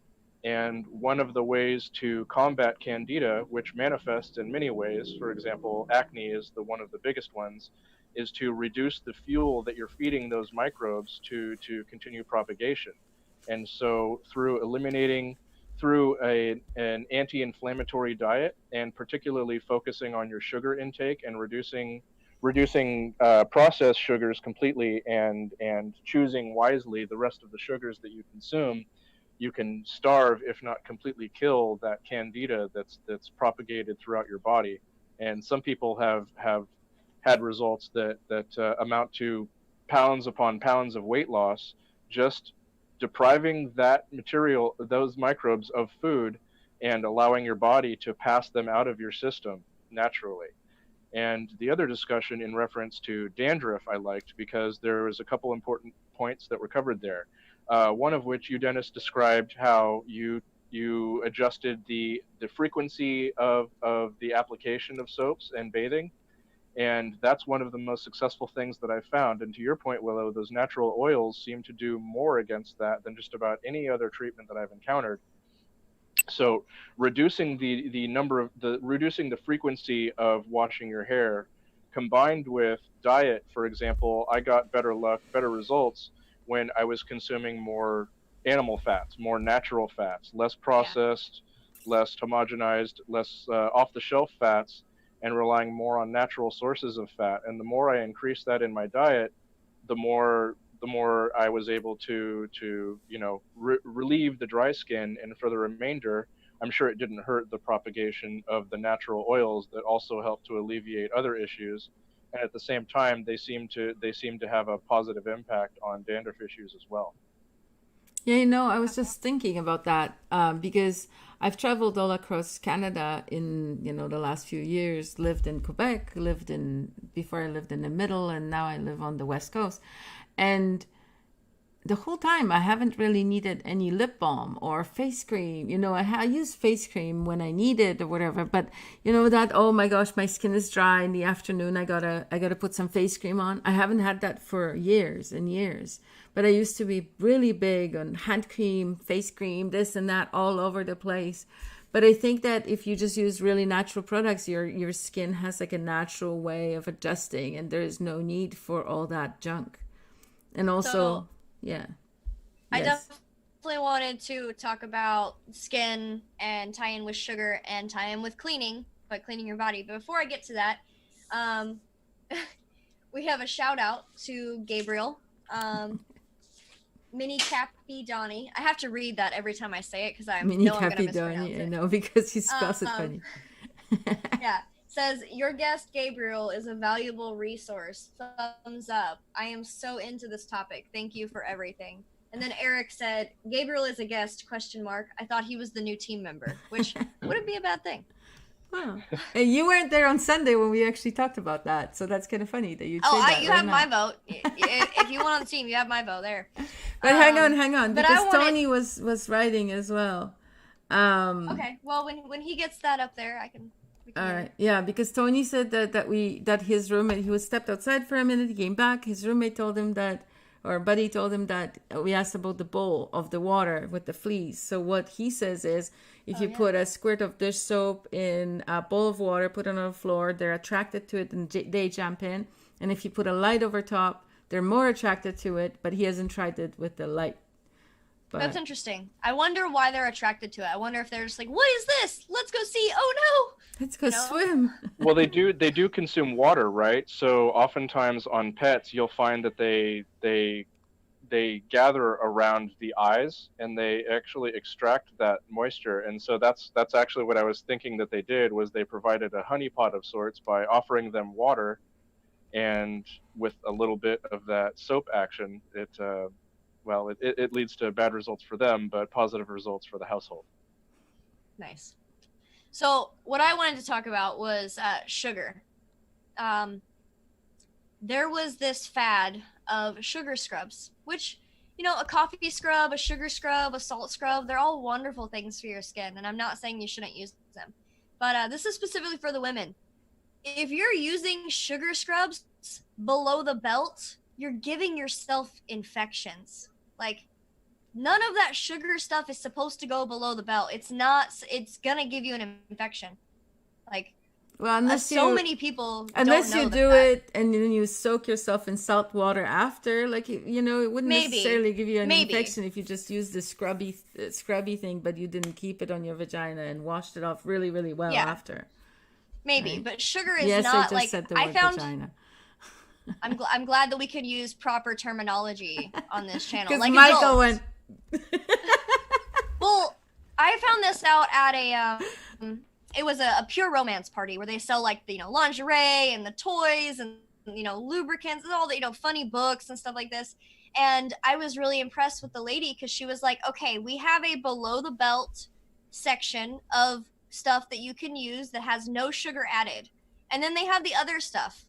And one of the ways to combat candida, which manifests in many ways, for example, acne is one of the biggest ones, is to reduce the fuel that you're feeding those microbes to continue propagation. And so through an anti-inflammatory diet, and particularly focusing on your sugar intake and reducing processed sugars completely, and choosing wisely the rest of the sugars that you consume, you can starve, if not completely kill, that candida that's propagated throughout your body. And some people have had results that amount to pounds upon pounds of weight loss just depriving that material, those microbes, of food and allowing your body to pass them out of your system naturally. And the other discussion in reference to dandruff I liked, because there was a couple important points that were covered there. One of which you, Dennis, described how you adjusted the frequency of the application of soaps and bathing. And that's one of the most successful things that I've found. And to your point, Willow, those natural oils seem to do more against that than just about any other treatment that I've encountered. So reducing reducing the frequency of washing your hair, combined with diet, for example, I got better luck, better results when I was consuming more animal fats, more natural fats, less processed, less homogenized, less off-the-shelf fats, and relying more on natural sources of fat. And the more I increased that in my diet, the more I was able to relieve the dry skin. And for the remainder, I'm sure it didn't hurt the propagation of the natural oils that also help to alleviate other issues. And at the same time, they seem to have a positive impact on dandruff issues as well. Yeah, I was just thinking about that because I've traveled all across Canada in, the last few years, lived in Quebec, before I lived in the middle, and now I live on the West Coast. And the whole time I haven't really needed any lip balm or face cream. I use face cream when I need it or whatever, but that, oh my gosh, my skin is dry in the afternoon, I gotta put some face cream on. I haven't had that for years and years. But I used to be really big on hand cream, face cream, this and that, all over the place. But I think that if you just use really natural products, your skin has like a natural way of adjusting, and there is no need for all that junk. And also, I definitely wanted to talk about skin and tie in with sugar and tie in with cleaning, but cleaning your body. But before I get to that, we have a shout out to Gabriel. Mini Cappy Donnie. I have to read that every time I say it because I'm going to mispronounce it. I know, because he spells it funny. Yeah. Says, your guest Gabriel is a valuable resource. Thumbs up. I am so into this topic. Thank you for everything. And then Eric said, Gabriel is a guest, ? I thought he was the new team member, which wouldn't be a bad thing. Wow. And you weren't there on Sunday when we actually talked about that, so that's kind of funny that you'd say that. You have my vote. If you want on the team, you have my vote there. But hang on, because Tony was writing as well. Okay, well, when he gets that up there, I can. All right, yeah, because Tony said that his roommate, he was stepped outside for a minute, he came back, his roommate told him that, or buddy told him that we asked about the bowl of the water with the fleas. So what he says is, if you put a squirt of dish soap in a bowl of water, put it on the floor, they're attracted to it and they jump in. And if you put a light over top, they're more attracted to it, but he hasn't tried it with the light. But that's interesting. I wonder why they're attracted to it. I wonder if they're just like, what is this? Let's go see. Oh no. Let's go swim. Well, they do consume water, right? So oftentimes on pets, you'll find that they gather around the eyes and they actually extract that moisture. And so that's actually what I was thinking that they did, was they provided a honeypot of sorts by offering them water, and with a little bit of that soap action, it leads to bad results for them, but positive results for the household. Nice. So what I wanted to talk about was sugar. There was this fad of sugar scrubs, which, a coffee scrub, a sugar scrub, a salt scrub, they're all wonderful things for your skin. And I'm not saying you shouldn't use them. But this is specifically for the women. If you're using sugar scrubs below the belt, you're giving yourself infections. Like, none of that sugar stuff is supposed to go below the belt. It's gonna give you an infection. Like, well, many people unless don't know you do it and then you soak yourself in salt water after, like, it wouldn't necessarily give you an infection if you just used the scrubby thing, but you didn't keep it on your vagina and washed it off really, really well after. Maybe, right? But sugar is not like I found. Vagina. I'm glad that we could use proper terminology on this channel. Because like Michael went. Well, I found this out at it was a pure romance party where they sell like the lingerie and the toys and lubricants and all the funny books and stuff like this. And I was really impressed with the lady because she was like, okay, we have a below the belt section of stuff that you can use that has no sugar added. And then they have the other stuff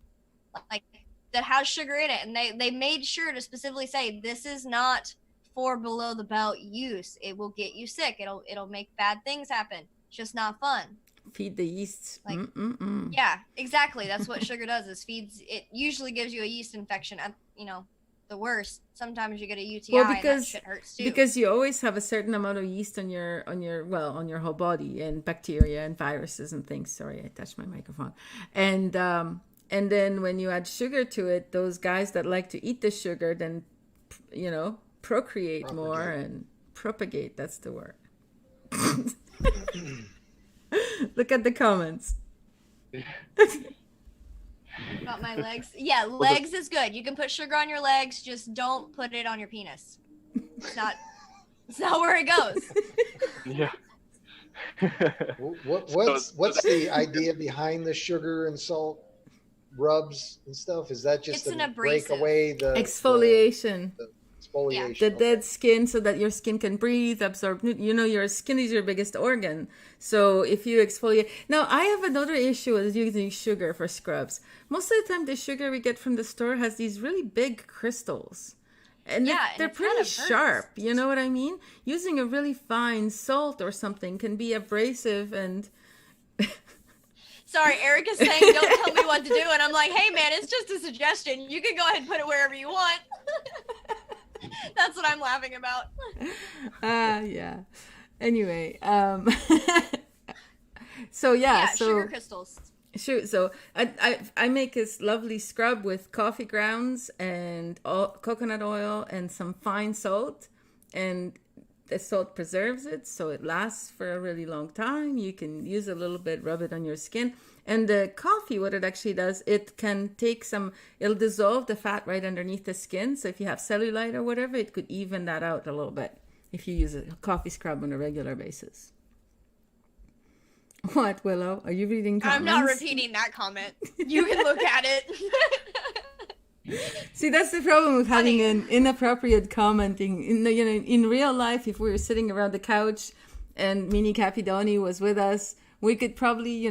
like that has sugar in it. And they made sure to specifically say, this is not for below the belt use. It will get you sick. It'll make bad things happen. It's just not fun. Feed the yeast. Like, yeah, exactly. That's what sugar does. Is feeds. It usually gives you a yeast infection. You know, the worst. Sometimes you get a UTI, and that shit hurts too. Because you always have a certain amount of yeast on your whole body, and bacteria and viruses and things. Sorry, I touched my microphone. And then when you add sugar to it, those guys that like to eat the sugar then, you know, procreate more and propagate. That's the word. Look at the comments. About my legs. Yeah, legs is good. You can put sugar on your legs, just don't put it on your penis. It's not where it goes. Yeah. What's the idea behind the sugar and salt rubs and stuff? Is that just It's to an break abrasive. away the Exfoliation. the exfoliation? The dead skin, so that your skin can breathe, absorb. You know, your skin is your biggest organ. So if you exfoliate. Now, I have another issue with using sugar for scrubs. Most of the time, the sugar we get from the store has these really big crystals. And they're it pretty kind of hurts. sharp. You know what I mean? Using a really fine salt or something can be abrasive and... Sorry, Eric is saying, don't tell me what to do. And I'm like, hey, man, it's just a suggestion. You can go ahead and put it wherever you want. That's what I'm laughing about. Yeah. Anyway, so sugar crystals. Sure. So I make this lovely scrub with coffee grounds and coconut oil and some fine salt, and the salt preserves it, so it lasts for a really long time. You can use a little bit, rub it on your skin. And the coffee, what it actually does, it can it'll dissolve the fat right underneath the skin. So if you have cellulite or whatever, it could even that out a little bit if you use a coffee scrub on a regular basis. What, Willow? Are you reading comments? I'm not repeating that comment. You can look at it. See, that's the problem with having an inappropriate commenting. In real life, if we were sitting around the couch and Mini Capidoni was with us, we could probably,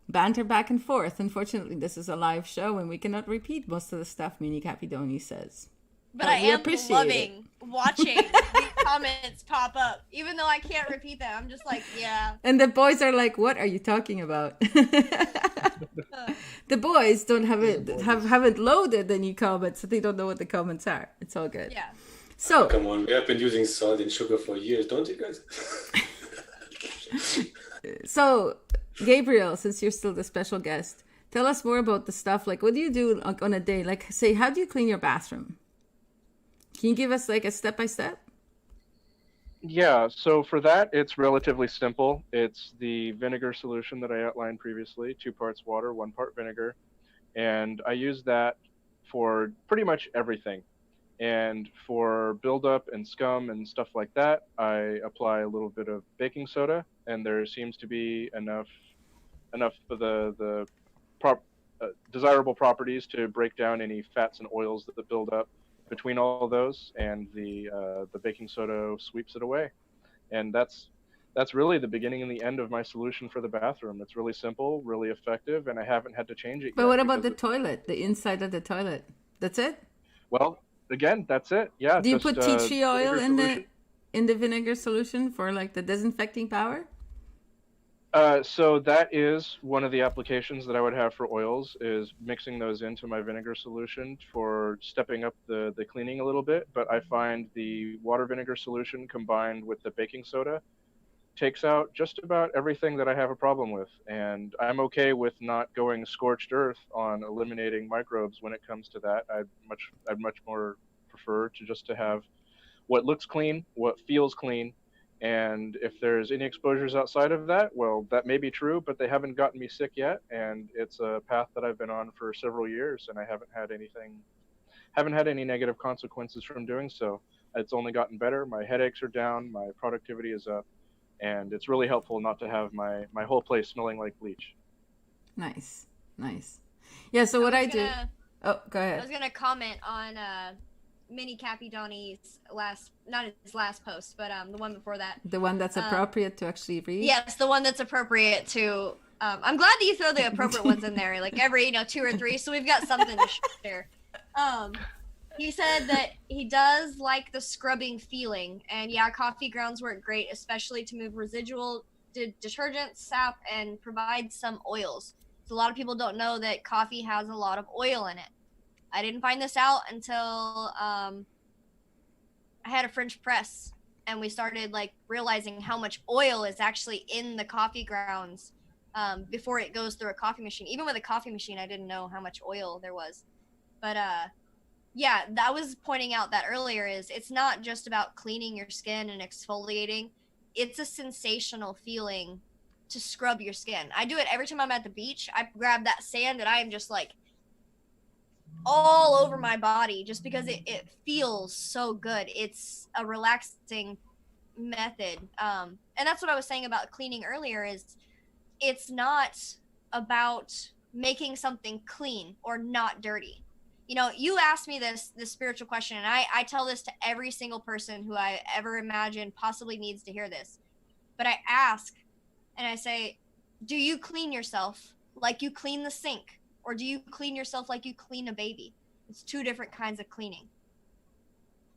banter back and forth. Unfortunately, this is a live show and we cannot repeat most of the stuff Mini Capidoni says. But I am loving watching these comments pop up. Even though I can't repeat them, I'm just like, yeah. And the boys are like, what are you talking about? The boys haven't loaded any comments, so they don't know what the comments are. It's all good. Yeah. So come on, we have been using salt and sugar for years, don't you guys? So, Gabriel, since you're still the special guest, tell us more about the stuff. Like, what do you do on a day? Like, say, how do you clean your bathroom? Can you give us like a step-by-step? Yeah, so for that, it's relatively simple. It's the vinegar solution that I outlined previously, 2 parts water, 1 part vinegar. And I use that for pretty much everything. And for buildup and scum and stuff like that, I apply a little bit of baking soda, and there seems to be enough of the desirable properties to break down any fats and oils that build up between all those, and the baking soda sweeps it away. And that's really the beginning and the end of my solution for the bathroom. It's really simple, really effective, and I haven't had to change it. But what about the toilet, the inside of the toilet? That's it? Well, again, that's it. Yeah. Do you put tea tree oil in the vinegar solution for like the disinfecting power? So that is one of the applications that I would have for oils, is mixing those into my vinegar solution for stepping up the cleaning a little bit. But I find the water vinegar solution combined with the baking soda takes out just about everything that I have a problem with. And I'm okay with not going scorched earth on eliminating microbes when it comes to that. I'd much more prefer to have what looks clean, what feels clean. And if there's any exposures outside of that, well, that may be true, but they haven't gotten me sick yet. And it's a path that I've been on for several years, and I haven't had any negative consequences from doing so. It's only gotten better. My headaches are down, my productivity is up, and it's really helpful not to have my whole place smelling like bleach. Nice. Yeah, so what I do... Oh, go ahead. I was going to comment on mini Cappy Donnie's not his last post, but the one before that. The one that's appropriate to actually read? Yes, the one that's appropriate to, I'm glad that you throw the appropriate ones in there, like every, 2 or 3, so we've got something to share. He said that he does like the scrubbing feeling, and yeah, coffee grounds work great, especially to move residual detergent, sap, and provide some oils. So a lot of people don't know that coffee has a lot of oil in it. I didn't find this out until I had a French press, and we started like realizing how much oil is actually in the coffee grounds before it goes through a coffee machine. Even with a coffee machine, I didn't know how much oil there was. But yeah, that was pointing out that earlier is it's not just about cleaning your skin and exfoliating. It's a sensational feeling to scrub your skin. I do it every time I'm at the beach. I grab that sand and I am just like all over my body just because it feels so good. It's a relaxing method. And that's what I was saying about cleaning earlier is it's not about making something clean or not dirty. You asked me this spiritual question, and I tell this to every single person who I ever imagine possibly needs to hear this. But I ask, and I say, do you clean yourself like you clean the sink? Or do you clean yourself like you clean a baby? It's 2 different kinds of cleaning.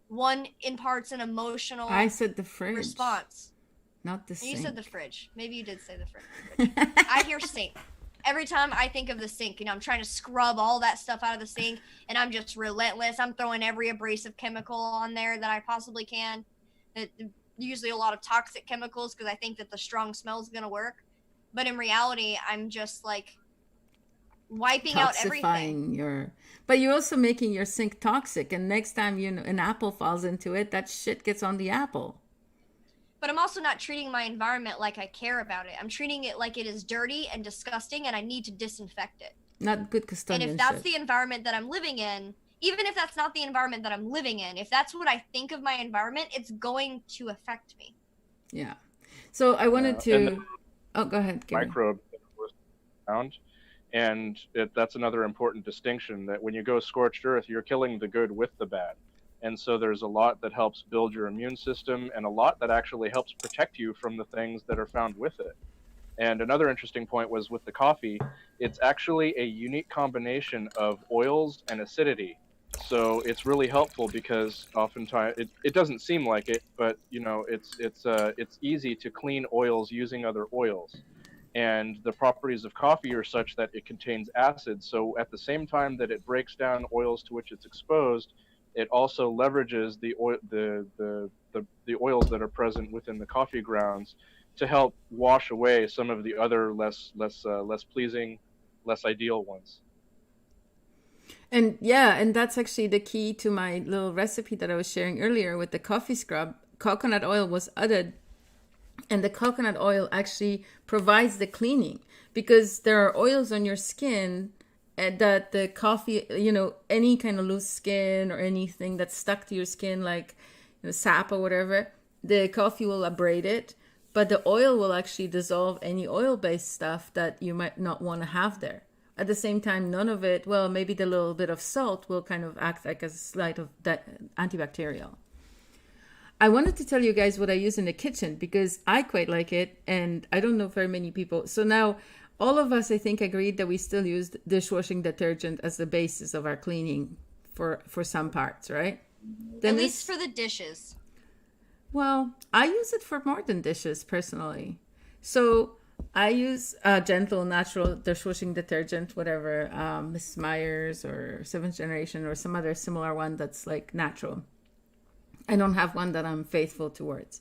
One imparts an emotional I said the fridge. Response. Not the sink. You said the fridge. Maybe you did say the fridge. I hear sink. Every time I think of the sink, I'm trying to scrub all that stuff out of the sink, and I'm just relentless. I'm throwing every abrasive chemical on there that I possibly can. Usually a lot of toxic chemicals because I think that the strong smell is going to work. But in reality, I'm just like wiping out everything. But you're also making your sink toxic, and next time an apple falls into it, that shit gets on the apple. But I'm also not treating my environment like I care about it. I'm treating it like it is dirty and disgusting and I need to disinfect it. Not good custodianship. And if that's the environment that I'm living in, even if that's not the environment that I'm living in, if that's what I think of my environment, it's going to affect me. Yeah. So I wanted to... go ahead, Gary. Microbes around. And that's another important distinction, that when you go scorched earth, you're killing the good with the bad. And so there's a lot that helps build your immune system and a lot that actually helps protect you from the things that are found with it. And another interesting point was with the coffee, it's actually a unique combination of oils and acidity. So it's really helpful because oftentimes it doesn't seem like it, but it's easy to clean oils using other oils. And the properties of coffee are such that it contains acid. So at the same time that it breaks down oils to which it's exposed, it also leverages the oils that are present within the coffee grounds to help wash away some of the other less pleasing, less ideal ones. And that's actually the key to my little recipe that I was sharing earlier with the coffee scrub. Coconut oil was added, and the coconut oil actually provides the cleaning because there are oils on your skin and that the coffee, any kind of loose skin or anything that's stuck to your skin, like sap or whatever, the coffee will abrade it, but the oil will actually dissolve any oil-based stuff that you might not want to have there. At the same time, none of it, well, maybe the little bit of salt will kind of act like a slight of antibacterial. I wanted to tell you guys what I use in the kitchen because I quite like it, and I don't know very many people. So now, all of us, I think, agreed that we still use dishwashing detergent as the basis of our cleaning for some parts, right? At least for the dishes. Well, I use it for more than dishes, personally. So I use gentle, natural dishwashing detergent, whatever, Mrs. Meyer's or 7th Generation or some other similar one that's like natural. I don't have one that I'm faithful towards.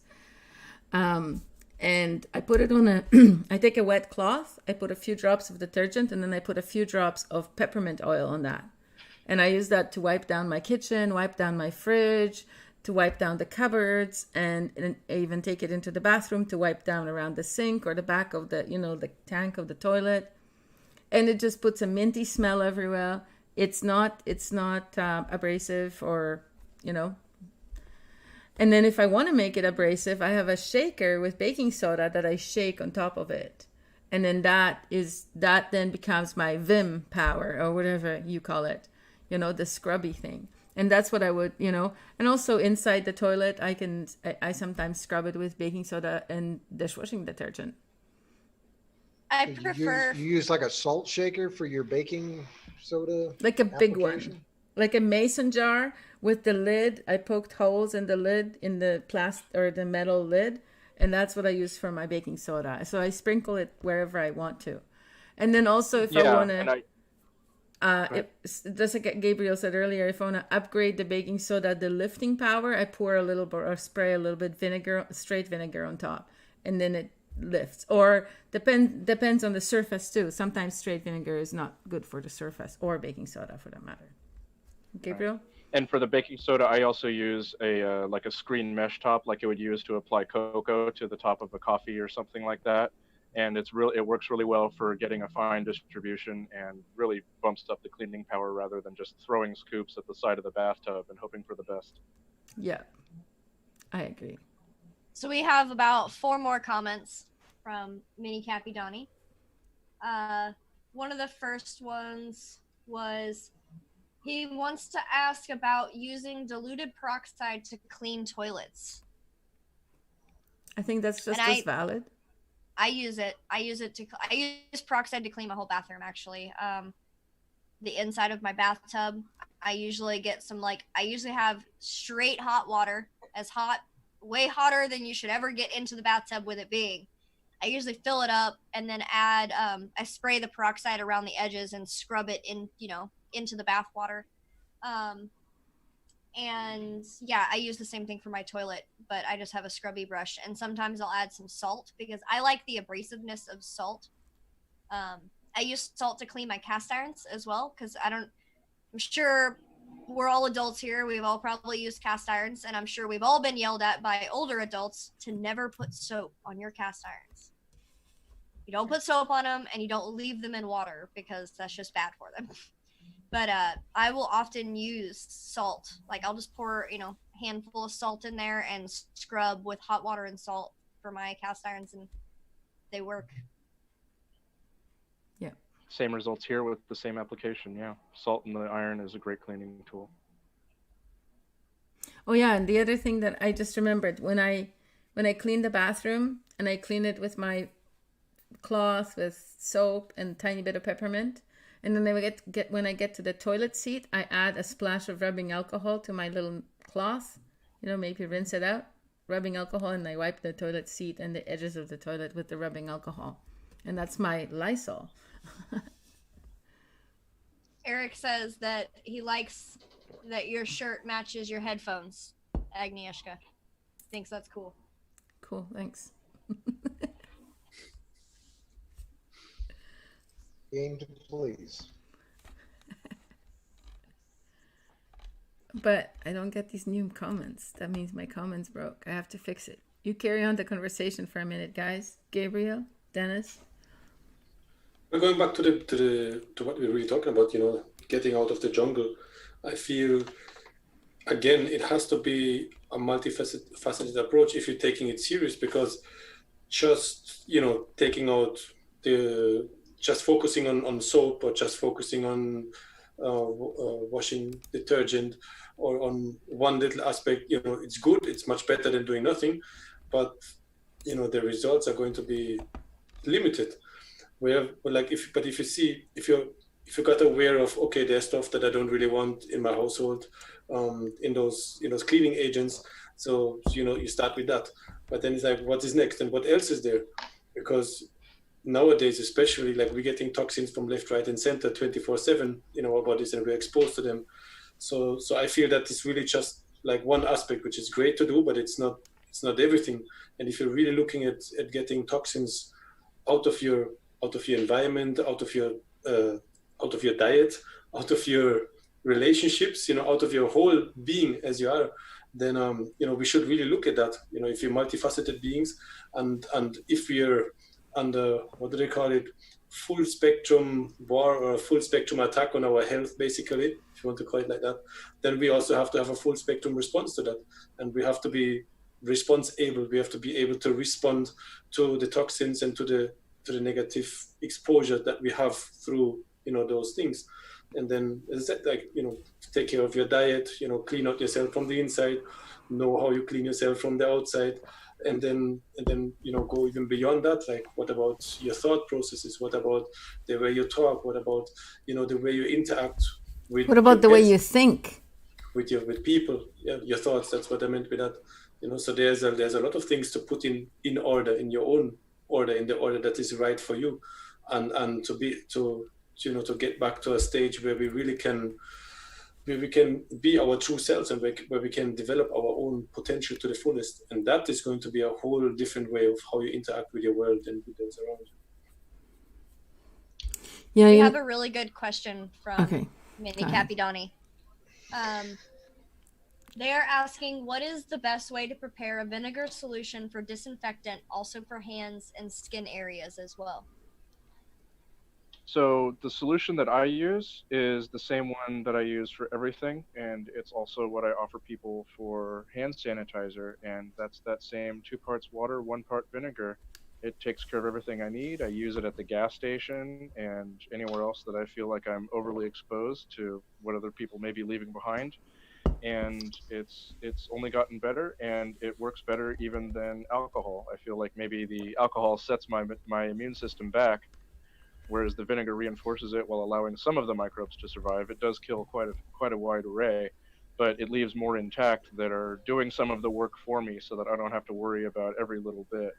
And I put it on I take a wet cloth, I put a few drops of detergent, and then I put a few drops of peppermint oil on that. And I use that to wipe down my kitchen, wipe down my fridge, to wipe down the cupboards, and I even take it into the bathroom to wipe down around the sink or the back of the, the tank of the toilet. And it just puts a minty smell everywhere. It's not abrasive or, And then if I want to make it abrasive, I have a shaker with baking soda that I shake on top of it. And then that then becomes my Vim power or whatever you call it, the scrubby thing. And that's what I would, and also inside the toilet, I sometimes scrub it with baking soda and dishwashing detergent. I You prefer. you use like a salt shaker for your baking soda, Like a big application? one, like a mason jar with the lid. I poked holes in the lid, in the plastic or the metal lid, and that's what I use for my baking soda. So I sprinkle it wherever I want to. And then also if I want to, just like Gabriel said earlier, if I want to upgrade the baking soda, the lifting power, I pour a little bit or spray a little bit straight vinegar on top, and then it lifts. Or depends on the surface too. Sometimes straight vinegar is not good for the surface, or baking soda for that matter. Gabriel? And for the baking soda, I also use a like a screen mesh top, like you would use to apply cocoa to the top of a coffee or something like that. And it works really well for getting a fine distribution and really bumps up the cleaning power rather than just throwing scoops at the side of the bathtub and hoping for the best. Yeah, I agree. So we have about 4 more comments from Mini Cappy Donnie. One of the first ones was he wants to ask about using diluted peroxide to clean toilets. I think that's just as valid. I use peroxide to clean my whole bathroom, actually. The inside of my bathtub, I usually get I usually have straight hot water, way hotter than you should ever get into the bathtub with it being. I usually fill it up and then add, I spray the peroxide around the edges and scrub it into the bath water. And yeah, I use the same thing for my toilet, but I just have a scrubby brush. And sometimes I'll add some salt because I like the abrasiveness of salt. I use salt to clean my cast irons as well because I'm sure we're all adults here. We've all probably used cast irons, and I'm sure we've all been yelled at by older adults to never put soap on your cast irons. You don't put soap on them, and you don't leave them in water because that's just bad for them. But I will often use salt. Like I'll just pour, a handful of salt in there and scrub with hot water and salt for my cast irons, and they work. Yeah. Same results here with the same application. Yeah, salt in the iron is a great cleaning tool. Oh yeah, and the other thing that I just remembered when I clean the bathroom and I clean it with my cloth with soap and a tiny bit of peppermint. And then when I get to the toilet seat, I add a splash of rubbing alcohol to my little cloth. Maybe rinse it out, rubbing alcohol, and I wipe the toilet seat and the edges of the toilet with the rubbing alcohol. And that's my Lysol. Eric says that he likes that your shirt matches your headphones, Agnieszka. Thinks that's cool. Cool, thanks. Game to please. But I don't get these new comments. That means my comments broke. I have to fix it. You carry on the conversation for a minute, guys. Gabriel, Dennis. We're going back to what we're really talking about. Getting out of the jungle. I feel again it has to be a multifaceted approach if you're taking it serious, because just taking out just focusing on soap or just focusing on washing detergent or on one little aspect, it's good. It's much better than doing nothing, but the results are going to be limited. If you got aware of, okay, there's stuff that I don't really want in my household, in those cleaning agents. So you start with that, but then it's like, what is next and what else is there? Because nowadays, especially, like we're getting toxins from left, right, and center 24/7 in our bodies, and we're exposed to them. So I feel that it's really just like one aspect, which is great to do, but it's not everything. And if you're really looking at getting toxins out of your environment, out of your diet, out of your relationships, out of your whole being as you are, then we should really look at that. If you're multifaceted beings, and if we're under, what do they call it, full spectrum war or a full spectrum attack on our health, basically, if you want to call it like that, then we also have to have a full spectrum response to that, and we have to be response-able. We have to be able to respond to the toxins and to the negative exposure that we have through those things. And then is that like, take care of your diet, clean out yourself from the inside, know how you clean yourself from the outside. And then go even beyond that. Like, what about your thought processes? What about the way you talk? What about the way you interact with What your about the way guests, you think? with people? Yeah, your thoughts. That's what I meant with that. So there's a lot of things to put in order, in your own order, in the order that is right for you, and to get back to a stage where we really can be our true selves, and where we can develop our own potential to the fullest. And that is going to be a whole different way of how you interact with your world and with those around you. Yeah, We have a really good question from Okay, Mini go ahead. Capidani. They are asking, what is the best way to prepare a vinegar solution for disinfectant, also for hands and skin areas as well? So the solution that I use is the same one that I use for everything, and it's also what I offer people for hand sanitizer, and that's that same 2 parts water, 1 part vinegar. It takes care of everything I need. I use it at the gas station and anywhere else that I feel like I'm overly exposed to what other people may be leaving behind. And it's only gotten better, and it works better even than alcohol. I feel like maybe the alcohol sets my immune system back, whereas the vinegar reinforces it while allowing some of the microbes to survive. It does kill quite a wide array, but it leaves more intact that are doing some of the work for me, so that I don't have to worry about every little bit.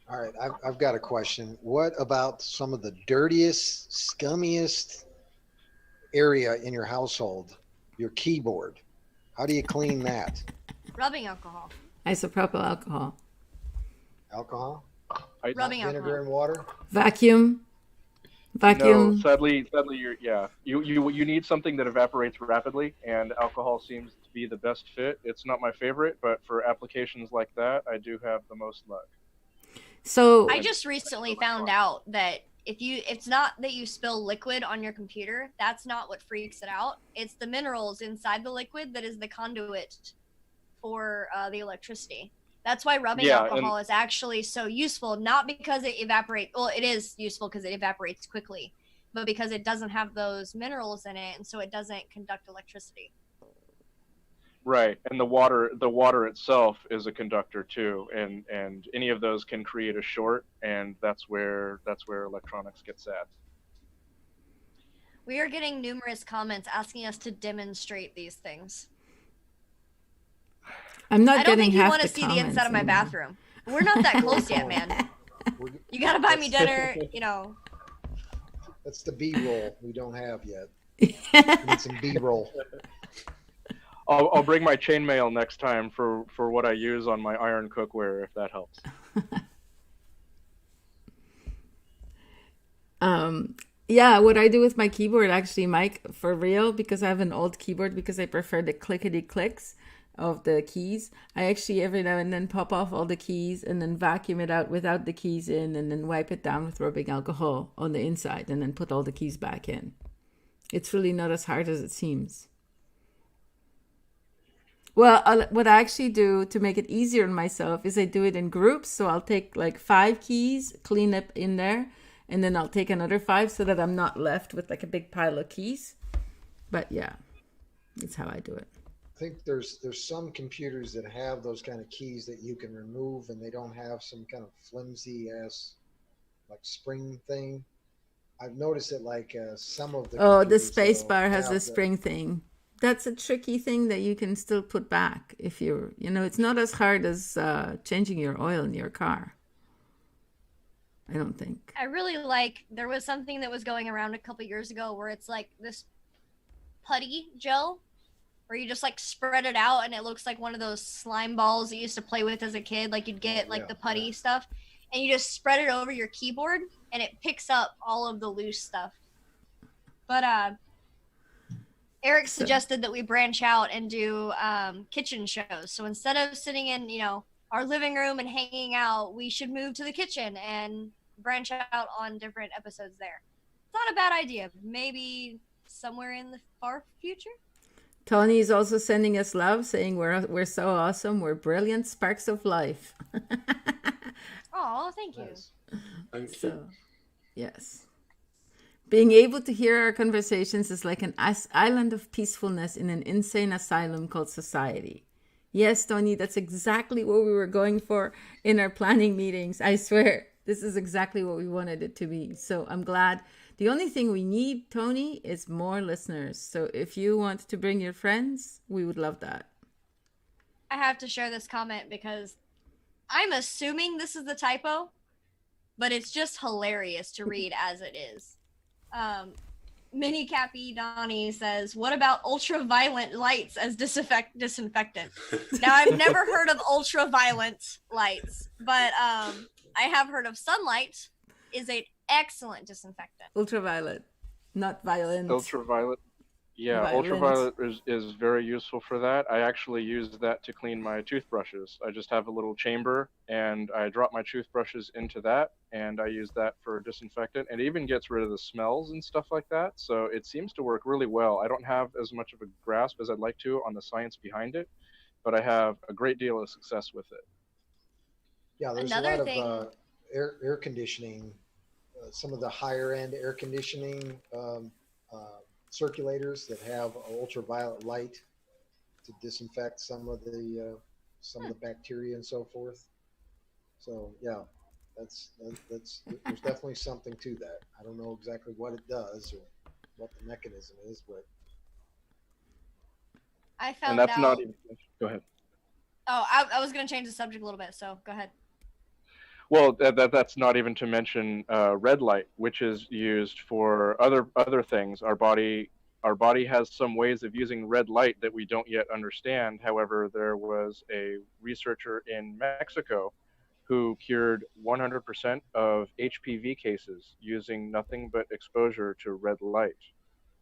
All right, I've got a question. What about some of the dirtiest, scummiest area in your household? Your keyboard. How do you clean that? Rubbing alcohol. Isopropyl alcohol. Alcohol? Rubbing Not vinegar alcohol. and water? Vacuum. No, sadly, you need something that evaporates rapidly, and alcohol seems to be the best fit. It's not my favorite, but for applications like that, I do have the most luck. So I just recently found out that it's not that you spill liquid on your computer, that's not what freaks it out. It's the minerals inside the liquid that is the conduit for the electricity. That's why rubbing alcohol is actually so useful, not because it evaporates. Well, it is useful because it evaporates quickly, but because it doesn't have those minerals in it, and so it doesn't conduct electricity. Right, and the water itself is a conductor too, and any of those can create a short, and that's where electronics get sad. We are getting numerous comments asking us to demonstrate these things. I'm not I don't getting think you half want to the see the inside of my comments bathroom. We're not that close yet, man. You gotta buy me dinner, That's the B-roll we don't have yet. anymore. We need some B-roll. I'll bring my chainmail next time for what I use on my iron cookware, if that helps. Yeah, what I do with my keyboard, actually, Mike, for real, because I have an old keyboard, because I prefer the clickety clicks of the keys. I actually every now and then pop off all the keys and then vacuum it out without the keys in, and then wipe it down with rubbing alcohol on the inside, and then put all the keys back in. It's really not as hard as it seems. Well, what I actually do to make it easier on myself is I do it in groups. So I'll take like 5 keys, clean up in there, and then I'll take another 5 so that I'm not left with like a big pile of keys. But yeah, it's how I do it. I think there's some computers that have those kind of keys that you can remove, and they don't have some kind of flimsy ass like spring thing. I've noticed that like some of the the computers, space though, bar has have the spring thing. That's a tricky thing that you can still put back if you're, it's not as hard as changing your oil in your car. I don't think. I really there was something that was going around a couple years ago where it's like this putty gel where you just like spread it out and it looks like one of those slime balls you used to play with as a kid. Like you'd get like the putty stuff, and you just spread it over your keyboard and it picks up all of the loose stuff. But Eric suggested that we branch out and do kitchen shows. So instead of sitting in, our living room and hanging out, we should move to the kitchen and branch out on different episodes there. It's not a bad idea. Maybe somewhere in the far future. Tony is also sending us love, saying we're so awesome. We're brilliant sparks of life. Oh, thank you. Nice. Thank you. So, yes. Being able to hear our conversations is like an island of peacefulness in an insane asylum called society. Yes, Tony, that's exactly what we were going for in our planning meetings. I swear, this is exactly what we wanted it to be. So I'm glad. The only thing we need, Tony, is more listeners. So if you want to bring your friends, we would love that. I have to share this comment because I'm assuming this is the typo, but it's just hilarious to read as it is. Mini Cappy Donnie says, "What about ultraviolet lights as disinfectant?" Now, I've never heard of ultraviolet lights, but I have heard of sunlight is an excellent disinfectant. Ultraviolet, not violent. Ultraviolet. Yeah, Violent. ultraviolet is very useful for that. I actually use that to clean my toothbrushes. I just have a little chamber and I drop my toothbrushes into that and I use that for disinfectant. It even gets rid of the smells and stuff like that. So it seems to work really well. I don't have as much of a grasp as I'd like to on the science behind it, but I have a great deal of success with it. Yeah, there's Another a lot thing- of air conditioning, some of the higher end air conditioning circulators that have ultraviolet light to disinfect some of the bacteria and so forth. So yeah, that's there's definitely something to that. I don't know exactly what it does or what the mechanism is, but I found And that's out. not even. Go ahead. Oh, I was going to change the subject a little bit, so go ahead. Well, that's not even to mention red light, which is used for other things. Our body has some ways of using red light that we don't yet understand. However, there was a researcher in Mexico who cured 100% of HPV cases using nothing but exposure to red light.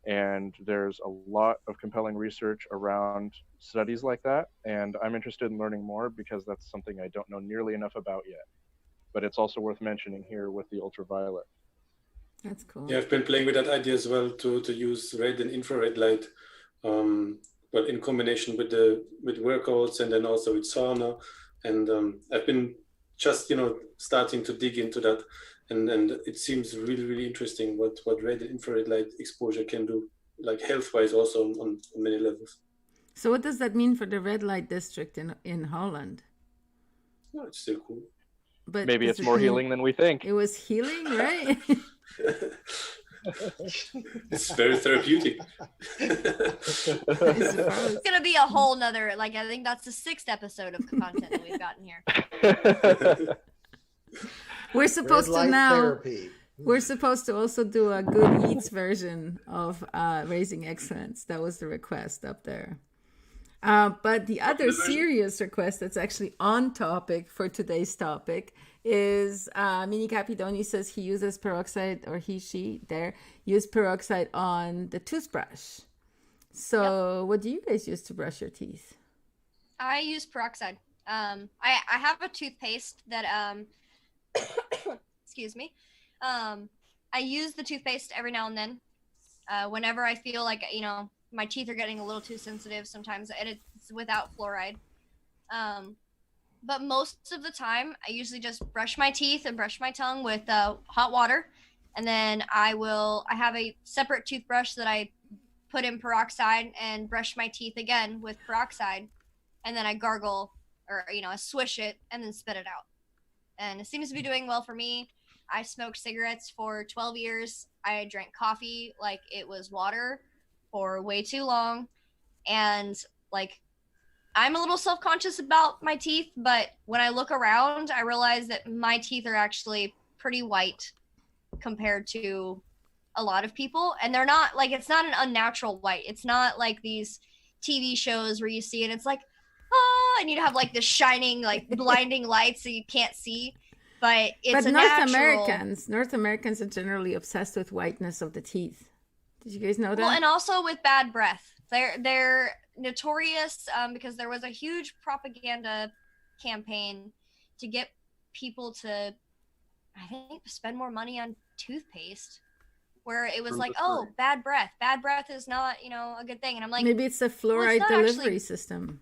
And there's a lot of compelling research around studies like that. And I'm interested in learning more because that's something I don't know nearly enough about yet. But it's also worth mentioning here with the ultraviolet. That's cool. Yeah, I've been playing with that idea as well to use red and infrared light, but in combination with workouts and then also with sauna. And I've been just starting to dig into that, and it seems really, really interesting what red and infrared light exposure can do, like health-wise also on many levels. So what does that mean for the red light district in Holland? No, it's still cool. But Maybe does it's it more mean healing than we think. It was healing, right? It's very therapeutic. It's going to be a whole nother, I think that's the 6th episode of content that we've gotten here. We're supposed red to light now. therapy. We're supposed to also do a good eats version of Raising Excellence. That was the request up there. But the other serious request that's actually on topic for today's topic is Mini Capidoni says he uses peroxide, or she use peroxide on the toothbrush. So what do you guys use to brush your teeth? I use peroxide. I have a toothpaste that excuse me. I use the toothpaste every now and then. Whenever I feel like my teeth are getting a little too sensitive sometimes, and it's without fluoride. But most of the time, I usually just brush my teeth and brush my tongue with hot water. And then I have a separate toothbrush that I put in peroxide and brush my teeth again with peroxide. And then I gargle, or, I swish it and then spit it out. And it seems to be doing well for me. I smoked cigarettes for 12 years. I drank coffee like it was water for way too long. And I'm a little self-conscious about my teeth, but when I look around, I realize that my teeth are actually pretty white compared to a lot of people. And they're not it's not an unnatural white. It's not like these TV shows where you see it, it's and you have this shining, blinding lights so you can't see. But it's North Americans are generally obsessed with whiteness of the teeth. Did you guys know that? Well, and also with bad breath. They're notorious because there was a huge propaganda campaign to get people to, I think, spend more money on toothpaste, where it was bad breath. Bad breath is not, a good thing. And I'm like, maybe it's the fluoride delivery system.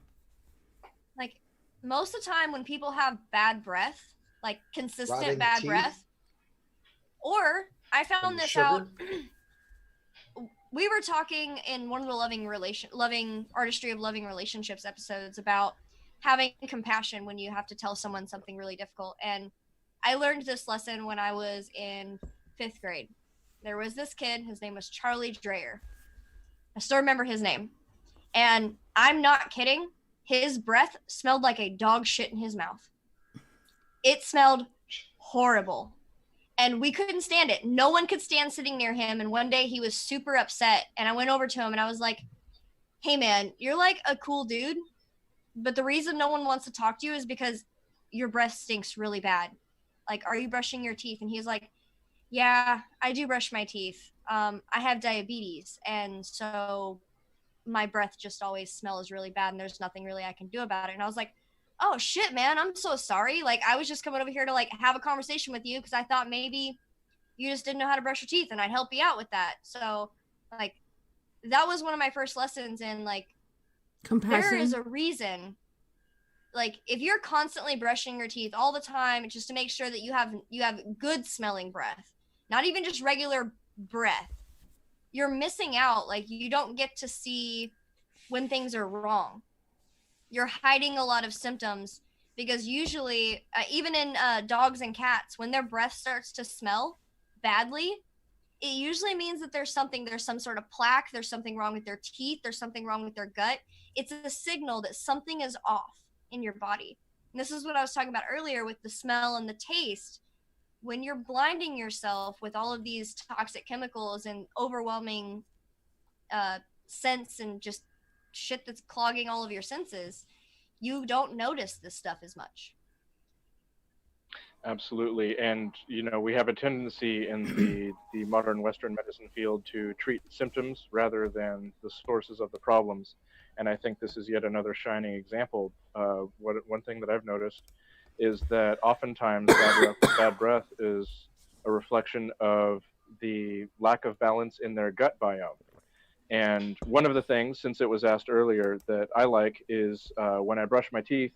Most of the time when people have bad breath, consistent Rotting bad teeth? breath, or I found this sugar? out we were talking in one of the loving artistry of loving relationships episodes about having compassion when you have to tell someone something really difficult. And I learned this lesson when I was in 5th grade. There was this kid, his name was Charlie Dreyer. I still remember his name. And I'm not kidding. His breath smelled like a dog shit in his mouth. It smelled horrible. And we couldn't stand it. No one could stand sitting near him. And one day he was super upset. And I went over to him and I was like, hey man, you're like a cool dude. But the reason no one wants to talk to you is because your breath stinks really bad. Like, are you brushing your teeth? And he's like, yeah, I do brush my teeth. I have diabetes. And so my breath just always smells really bad and there's nothing really I can do about it. And I was like, oh shit, man, I'm so sorry. Like, I was just coming over here to like have a conversation with you because I thought maybe you just didn't know how to brush your teeth and I'd help you out with that. So like, that was one of my first lessons in like, Compassion. there is a reason. Like, if you're constantly brushing your teeth all the time just to make sure that you have good smelling breath, not even just regular breath, you're missing out. Like, you don't get to see when things are wrong. You're hiding a lot of symptoms because usually, even in dogs and cats, when their breath starts to smell badly, it usually means that there's some sort of plaque, there's something wrong with their teeth, there's something wrong with their gut. It's a signal that something is off in your body. And this is what I was talking about earlier with the smell and the taste. When you're blinding yourself with all of these toxic chemicals and overwhelming scents and just shit that's clogging all of your senses, you don't notice this stuff as much. Absolutely. And, you know, we have a tendency in the modern Western medicine field to treat symptoms rather than the sources of the problems. And I think this is yet another shining example. One thing that I've noticed is that oftentimes bad breath is a reflection of the lack of balance in their gut biome. And one of the things, since it was asked earlier, that I like is when I brush my teeth,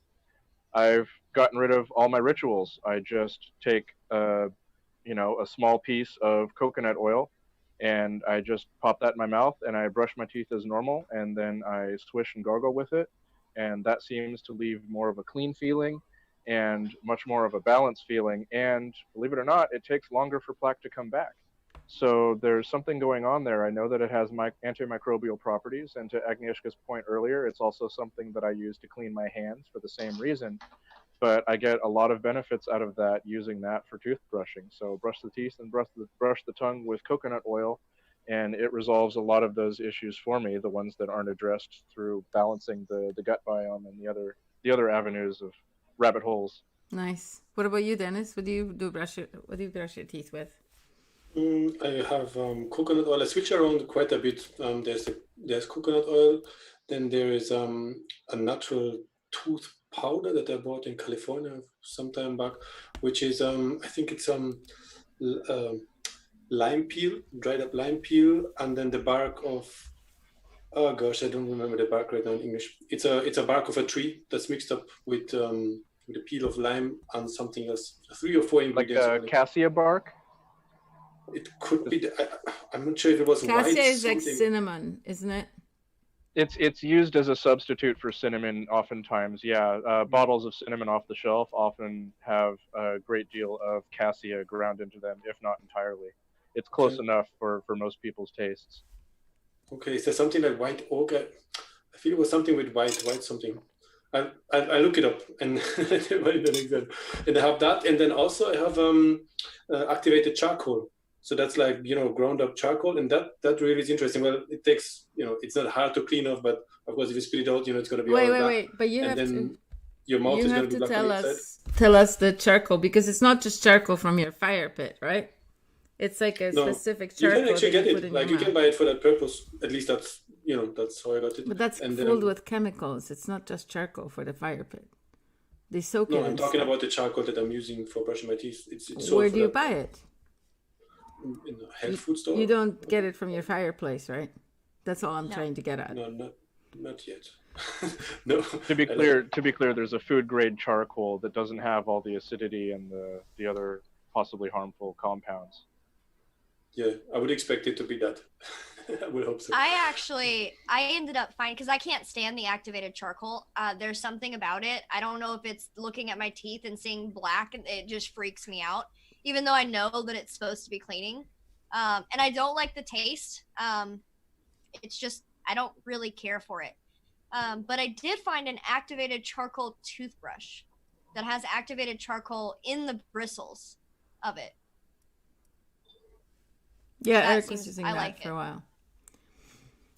I've gotten rid of all my rituals. I just take a small piece of coconut oil and I just pop that in my mouth and I brush my teeth as normal, and then I swish and gargle with it. And that seems to leave more of a clean feeling and much more of a balanced feeling. And believe it or not, it takes longer for plaque to come back. So there's something going on there. I know that it has antimicrobial properties, and to Agnieszka's point earlier, it's also something that I use to clean my hands for the same reason. But I get a lot of benefits out of that using that for toothbrushing. So brush the teeth and brush the tongue with coconut oil, and it resolves a lot of those issues for me, the ones that aren't addressed through balancing the gut biome and the other avenues of rabbit holes. Nice. What about you, Dennis? What do you brush your teeth with? I have coconut oil. I switch around quite a bit. There's coconut oil. Then there is a natural tooth powder that I bought in California some time back, which is I think it's lime peel, dried up lime peel, and then the bark of, oh gosh, I don't remember the bark right now in English. It's a bark of a tree that's mixed up with the peel of lime and something else. 3 or 4 ingredients. Like cassia bark. It could be. I'm not sure if it was white. Cassia is like cinnamon, isn't it? It's used as a substitute for cinnamon oftentimes. Yeah, bottles of cinnamon off the shelf often have a great deal of cassia ground into them, if not entirely. It's close enough for most people's tastes. Okay, is there something like white oak? I feel it was something with white something. I look it up and and I have that, and then also I have activated charcoal. So that's like, ground up charcoal, and that really is interesting. Well, it takes, it's not hard to clean off, but of course if you spit it out, it's going to be all black. Wait, but you have to. Your mouth is going to be black on the inside. Tell us the charcoal, because it's not just charcoal from your fire pit, right? It's like a specific charcoal. You can actually get it. Like you can buy it for that purpose. At least that's how I got it. But that's filled with chemicals. It's not just charcoal for the fire pit. They soak it. No, I'm talking about the charcoal that I'm using for brushing my teeth. It's Where do you buy it? In a health food store. You don't get it from your fireplace, right? That's all I'm trying to get at. No, not yet. No. To be clear, there's a food grade charcoal that doesn't have all the acidity and the other possibly harmful compounds. Yeah, I would expect it to be that. I would hope so. I ended up finding, because I can't stand the activated charcoal. There's something about it. I don't know if it's looking at my teeth and seeing black, and it just freaks me out, even though I know that it's supposed to be cleaning. And I don't like the taste. It's just, I don't really care for it. But I did find an activated charcoal toothbrush that has activated charcoal in the bristles of it. Yeah, That Eric was seems- using I that like for it. a while.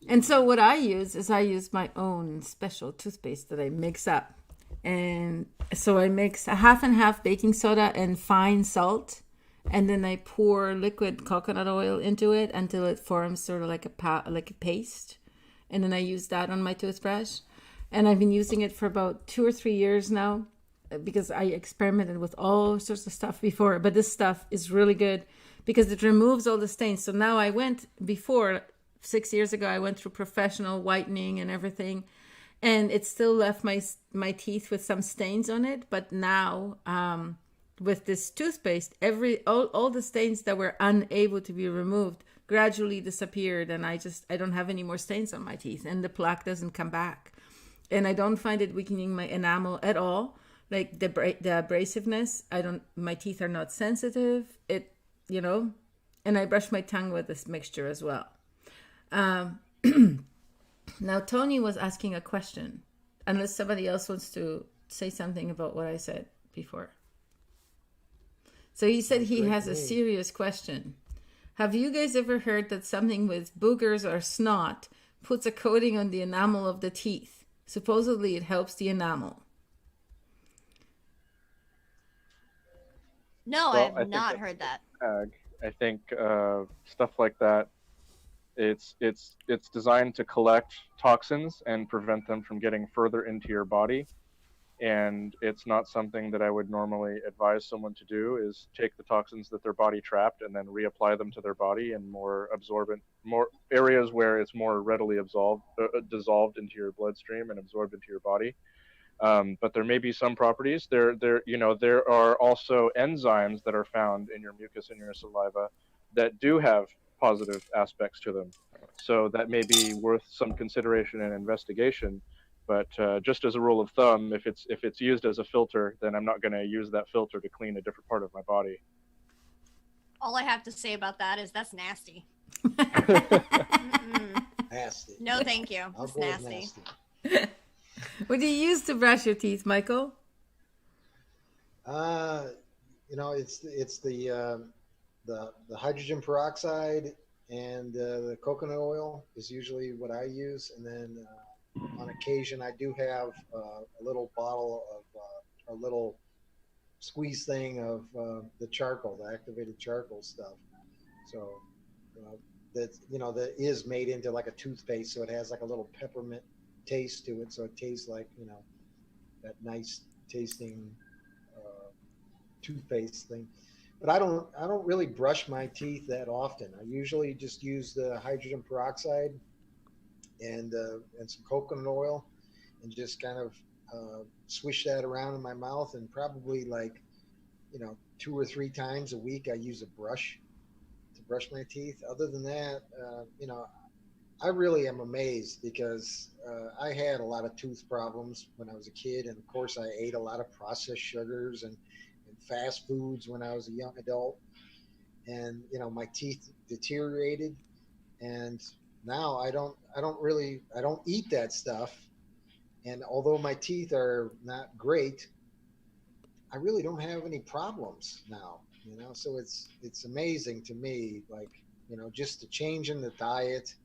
And so what I use is I use my own special toothpaste that I mix up. And so I mix a half and half baking soda and fine salt. And then I pour liquid coconut oil into it until it forms sort of like a paste. And then I use that on my toothbrush. And I've been using it for about 2 or 3 years now because I experimented with all sorts of stuff before. But this stuff is really good because it removes all the stains. So now I went before... 6 years ago, I went through professional whitening and everything, and it still left my teeth with some stains on it. But now, with this toothpaste, all the stains that were unable to be removed gradually disappeared, and I don't have any more stains on my teeth, and the plaque doesn't come back, and I don't find it weakening my enamel at all. Like the abrasiveness, my teeth are not sensitive. And I brush my tongue with this mixture as well. Now Tony was asking a question, unless somebody else wants to say something about what I said before. So he said he has a serious question. Have you guys ever heard that something with boogers or snot puts a coating on the enamel of the teeth? Supposedly it helps the enamel. No, Well, I have not heard that. I think stuff like that, it's designed to collect toxins and prevent them from getting further into your body. And it's not something that I would normally advise someone to do, is take the toxins that their body trapped and then reapply them to their body in more areas where it's more readily dissolved into your bloodstream and absorbed into your body. But there may be some properties. There are also enzymes that are found in your mucus and your saliva that do have positive aspects to them. So that may be worth some consideration and investigation. But just as a rule of thumb, if it's used as a filter, then I'm not going to use that filter to clean a different part of my body. All I have to say about that is that's nasty. Nasty. No, thank you. I'll It's go with nasty. What do you use to brush your teeth, Michael? It's the hydrogen peroxide and the coconut oil is usually what I use, and then on occasion I do have a little bottle of a little squeeze thing of the charcoal, the activated charcoal stuff. So that is made into like a toothpaste, so it has like a little peppermint taste to it, so it tastes like that nice tasting toothpaste thing. But I don't really brush my teeth that often. I usually just use the hydrogen peroxide and some coconut oil, and just kind of swish that around in my mouth, and probably 2 or 3 times a week I use a brush to brush my teeth. Other than that, I really am amazed because I had a lot of tooth problems when I was a kid, and of course I ate a lot of processed sugars and fast foods when I was a young adult, and my teeth deteriorated, and now I don't eat that stuff, and although my teeth are not great, I really don't have any problems now, so it's amazing to me, just the change in the diet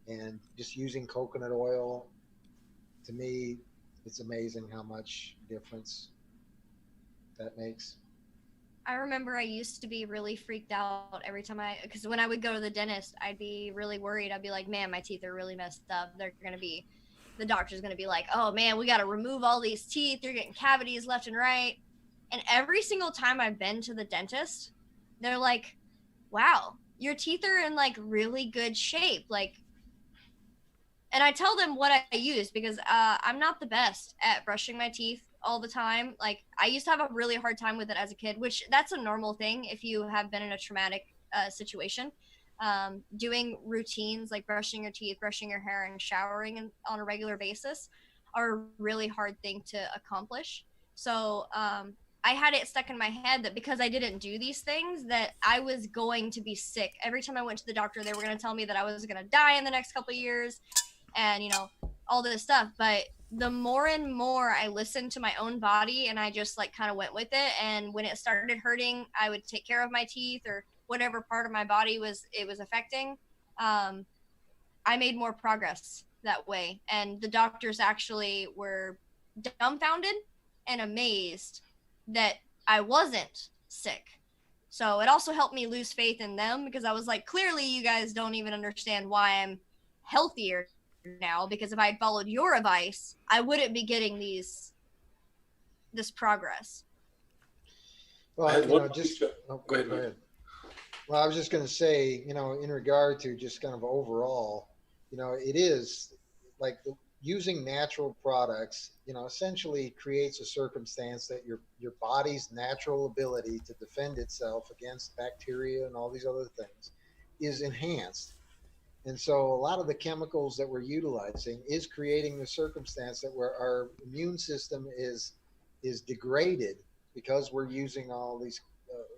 and just using coconut oil. To me, it's amazing how much difference that makes. I remember I used to be really freaked out every time because when I would go to the dentist, I'd be really worried. I'd be like, man, my teeth are really messed up. The doctor's going to be like, oh man, we got to remove all these teeth. You're getting cavities left and right. And every single time I've been to the dentist, they're like, wow, your teeth are in really good shape. And I tell them what I use because I'm not the best at brushing my teeth all the time. I used to have a really hard time with it as a kid, which that's a normal thing if you have been in a traumatic situation. doing routines like brushing your teeth, brushing your hair, and showering on a regular basis are a really hard thing to accomplish. So I had it stuck in my head that because I didn't do these things, that I was going to be sick. Every time I went to the doctor, they were going to tell me that I was going to die in the next couple of years, and all this stuff. But the more and more I listened to my own body, and I just like kind of went with it, and when it started hurting, I would take care of my teeth or whatever part of my body was affecting. I made more progress that way, and the doctors actually were dumbfounded and amazed that I wasn't sick. So it also helped me lose faith in them, because I was like, clearly you guys don't even understand why I'm healthier now, because if I had followed your advice, I wouldn't be getting this progress. Well, Go ahead, go Mike. ahead. Well, I was just going to say, in regard to just kind of overall, it is like using natural products, essentially creates a circumstance that your body's natural ability to defend itself against bacteria and all these other things is enhanced. And so a lot of the chemicals that we're utilizing is creating the circumstance that where our immune system is degraded because we're using all these,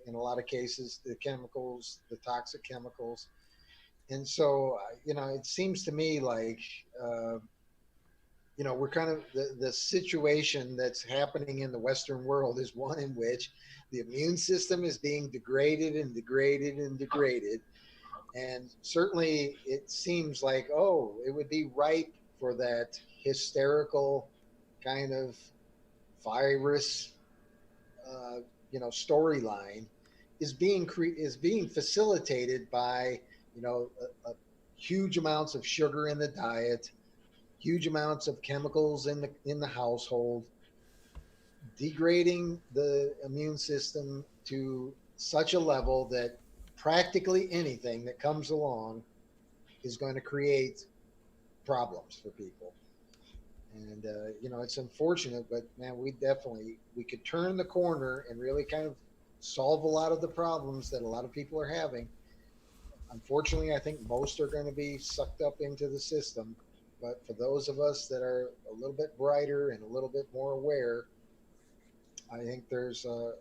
in a lot of cases, the chemicals, the toxic chemicals. And so, it seems to me like, we're kind of the situation that's happening in the Western world is one in which the immune system is being degraded and degraded and degraded. And certainly it seems like, it would be ripe for that hysterical kind of virus, storyline is being facilitated by, huge amounts of sugar in the diet, huge amounts of chemicals in the household, degrading the immune system to such a level that practically anything that comes along is going to create problems for people. And it's unfortunate, but man, we could turn the corner and really kind of solve a lot of the problems that a lot of people are having. Unfortunately, I think most are going to be sucked up into the system. But for those of us that are a little bit brighter and a little bit more aware, I think there's a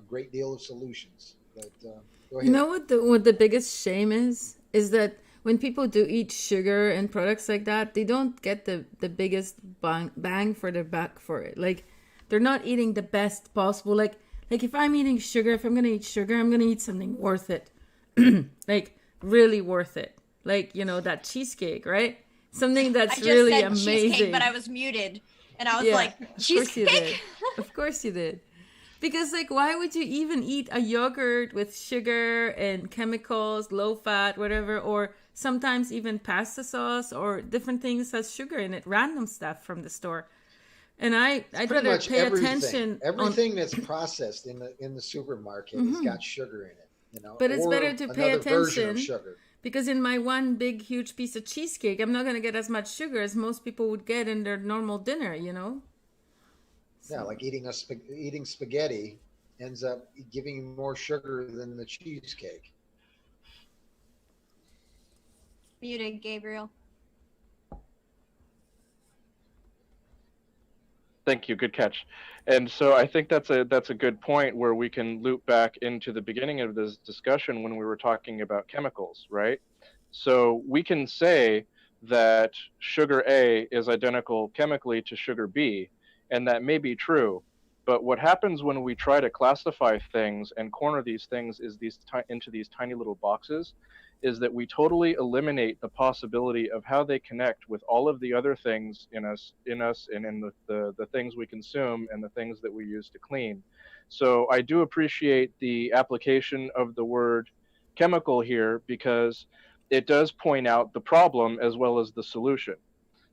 great deal of solutions. But go ahead. You know what the biggest shame is that when people do eat sugar and products like that, they don't get the biggest bang for their buck for it. Like, they're not eating the best possible. Like if I'm eating sugar, if I'm gonna eat sugar, I'm gonna eat something worth it. Like, really worth it. Like, that cheesecake, right? Something that's really said amazing. Cheesecake, but I was muted, and I was like, cheesecake. Of course you did. Because, like, why would you even eat a yogurt with sugar and chemicals, low fat, whatever, or sometimes even pasta sauce or different things has sugar in it, random stuff from the store. And I'd rather pay attention. Everything that's processed in the supermarket has got sugar in it, But it's better to pay attention, of sugar. Because in my one big huge piece of cheesecake, I'm not going to get as much sugar as most people would get in their normal dinner, So. Yeah, like eating spaghetti ends up giving you more sugar than the cheesecake. Muted, Gabriel. Thank you. Good catch. And so I think that's a good point where we can loop back into the beginning of this discussion when we were talking about chemicals, right? So we can say that sugar A is identical chemically to sugar B, and that may be true. But what happens when we try to classify things and corner these things into these tiny little boxes is that we totally eliminate the possibility of how they connect with all of the other things in us and in the things we consume and the things that we use to clean. So I do appreciate the application of the word chemical here, because it does point out the problem as well as the solution.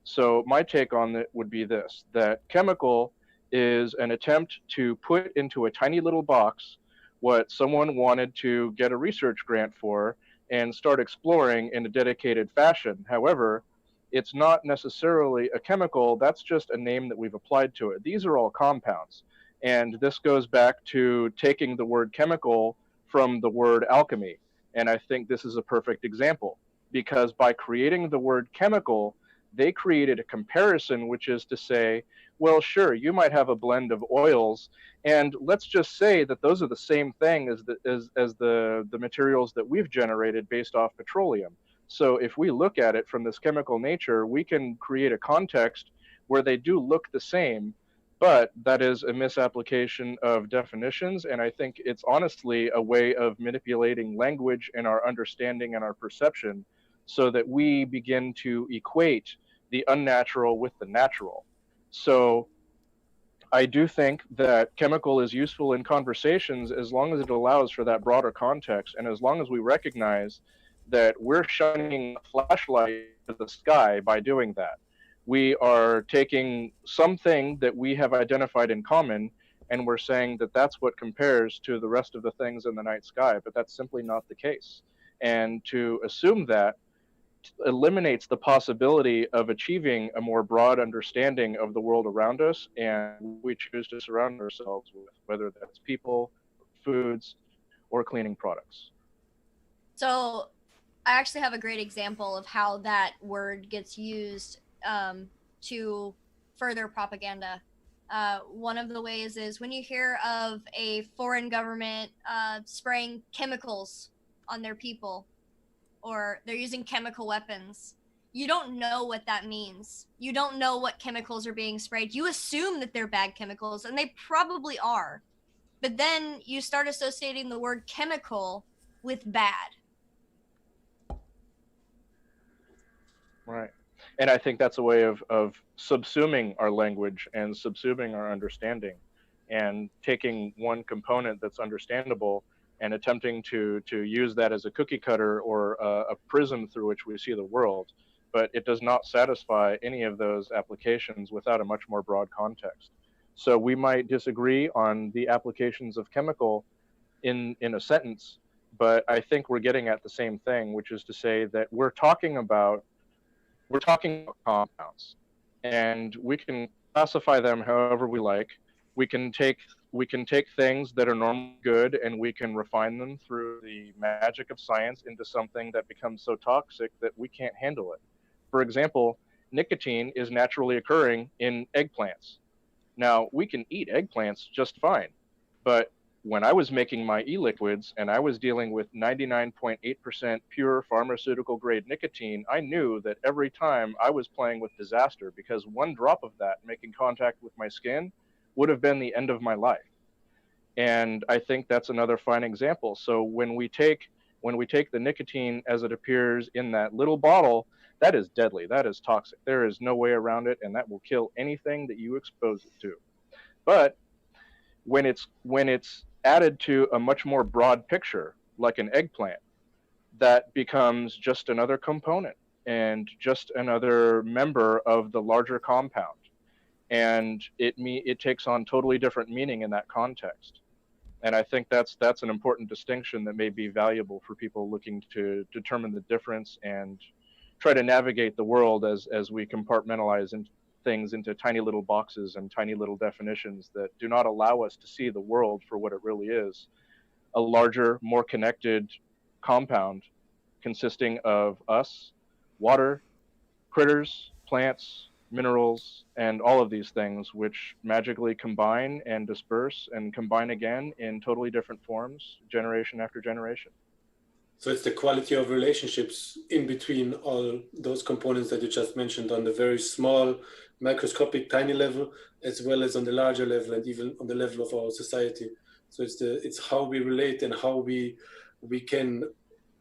So my take on it would be this, that chemical is an attempt to put into a tiny little box what someone wanted to get a research grant for and start exploring in a dedicated fashion. However, it's not necessarily a chemical, that's just a name that we've applied to it. These are all compounds. And this goes back to taking the word chemical from the word alchemy. And I think this is a perfect example, because by creating the word chemical, they created a comparison, which is to say, well, sure, you might have a blend of oils, and let's just say that those are the same thing as the materials that we've generated based off petroleum. So if we look at it from this chemical nature, we can create a context where they do look the same, but that is a misapplication of definitions. And I think it's honestly a way of manipulating language and our understanding and our perception, so that we begin to equate the unnatural with the natural. So I do think that chemical is useful in conversations as long as it allows for that broader context, and as long as we recognize that we're shining a flashlight to the sky by doing that. We are taking something that we have identified in common, and we're saying that that's what compares to the rest of the things in the night sky, but that's simply not the case. And to assume that eliminates the possibility of achieving a more broad understanding of the world around us and we choose to surround ourselves with, whether that's people, foods, or cleaning products. So I actually have a great example of how that word gets used to further propaganda. One of the ways is when you hear of a foreign government spraying chemicals on their people, or they're using chemical weapons. You don't know what that means. You don't know what chemicals are being sprayed. You assume that they're bad chemicals, and they probably are. But then you start associating the word chemical with bad. Right. And I think that's a way of subsuming our language and subsuming our understanding, and taking one component that's understandable and attempting to use that as a cookie cutter or a prism through which we see the world. But it does not satisfy any of those applications without a much more broad context. So we might disagree on the applications of chemical in a sentence, but I think we're getting at the same thing, which is to say that we're talking about compounds, and we can classify them however we like. We can take things that are normally good and we can refine them through the magic of science into something that becomes so toxic that we can't handle it. For example, nicotine is naturally occurring in eggplants. Now, we can eat eggplants just fine, but when I was making my e-liquids and I was dealing with 99.8% pure pharmaceutical grade nicotine, I knew that every time I was playing with disaster, because one drop of that making contact with my skin would have been the end of my life. And I think that's another fine example. So when we take the nicotine as it appears in that little bottle, that is deadly, that is toxic. There is no way around it, and that will kill anything that you expose it to. But when it's added to a much more broad picture, like an eggplant, that becomes just another component and just another member of the larger compound. And it takes on totally different meaning in that context. And I think that's an important distinction that may be valuable for people looking to determine the difference and try to navigate the world as we compartmentalize things into tiny little boxes and tiny little definitions that do not allow us to see the world for what it really is: a larger, more connected compound consisting of us, water, critters, plants, minerals, and all of these things, which magically combine and disperse and combine again in totally different forms, generation after generation. So it's the quality of relationships in between all those components that you just mentioned, on the very small, microscopic, tiny level, as well as on the larger level and even on the level of our society. So it's how we relate and how we can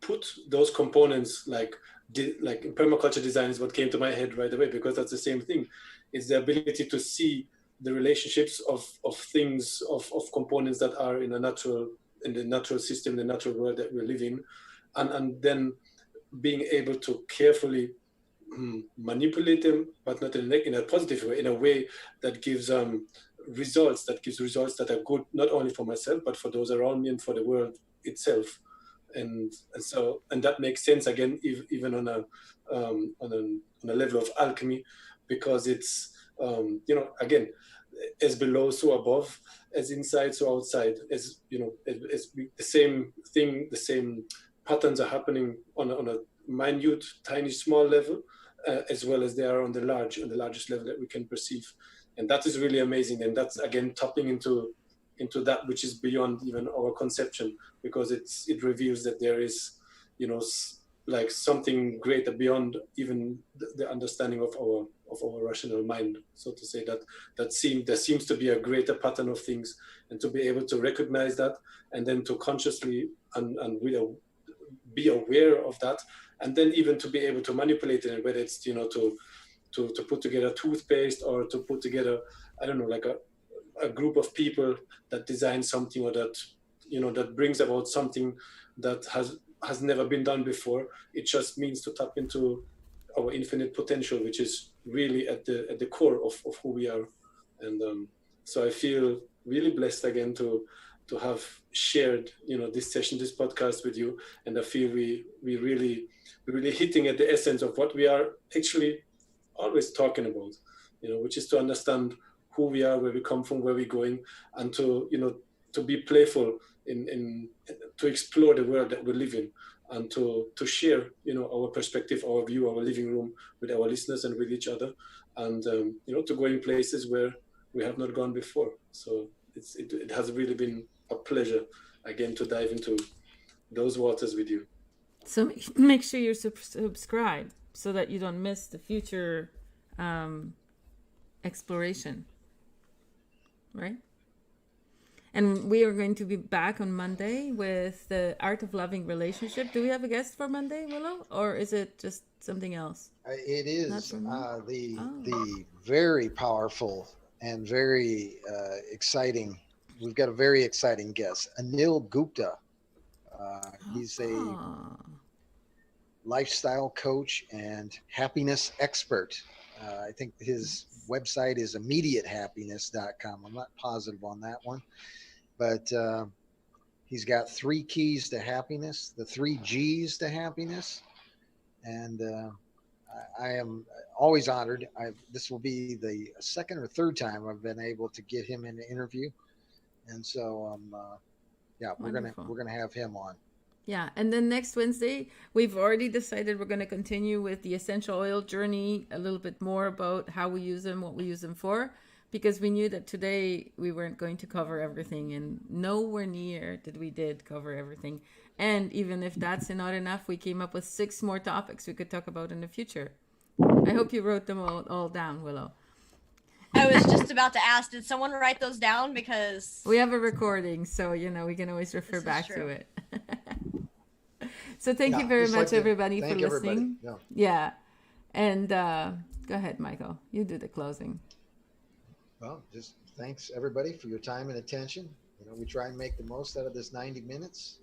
put those components, like in permaculture design is what came to my head right away, because that's the same thing. It's the ability to see the relationships of things, of components that are in the natural system, the natural world that we live in, and then being able to carefully manipulate them, but not in a positive way, in a way that gives results that are good, not only for myself, but for those around me and for the world itself. And that makes sense again, even on a level of alchemy, because it's again, as below so above, as inside so outside, as the same thing, the same patterns are happening on a minute, tiny, small level, as well as they are on the largest level that we can perceive. And that is really amazing. And that's, again, tapping into that which is beyond even our conception, because it reveals that there is, like something greater beyond even the understanding of our rational mind, so to say. There seems to be a greater pattern of things, and to be able to recognize that, and then to consciously and really be aware of that, and then even to be able to manipulate it, and whether it's to put together toothpaste, or to put together, I don't know, like a group of people that design something, or that that brings about something that has never been done before. It just means to tap into our infinite potential, which is really at the core of who we are. And so I feel really blessed again to have shared this session, this podcast with you. And I feel we really hitting at the essence of what we are actually always talking about, which is to understand who we are, where we come from, where we're going, and to be playful in to explore the world that we live in, and to share our perspective, our view, our living room with our listeners and with each other, and to go in places where we have not gone before. So it has really been a pleasure again to dive into those waters with you. So make sure you subscribe so that you don't miss the future exploration, right? And we are going to be back on Monday with the Art of Loving Relationship. Do we have a guest for Monday, Willow? Or is it just something else? It is the very powerful and very exciting. We've got a very exciting guest, Anil Gupta. He's a lifestyle coach and happiness expert. I think his website is immediatehappiness.com. I'm not positive on that one. But he's got 3 keys to happiness, the 3 G's to happiness. And I am always honored. This will be the second or third time I've been able to get him in an interview. And so, we're gonna have him on. Yeah, and then next Wednesday, we've already decided we're going to continue with the essential oil journey, a little bit more about how we use them, what we use them for, because we knew that today we weren't going to cover everything, and nowhere near did cover everything. And even if that's not enough, we came up with 6 more topics we could talk about in the future. I hope you wrote them all down, Willow. I was just about to ask, did someone write those down? Because we have a recording, so we can always refer back to it. So thank you very much, everybody, for listening. Yeah. And go ahead, Michael. You do the closing. Well, just thanks, everybody, for your time and attention. We try and make the most out of this 90 minutes.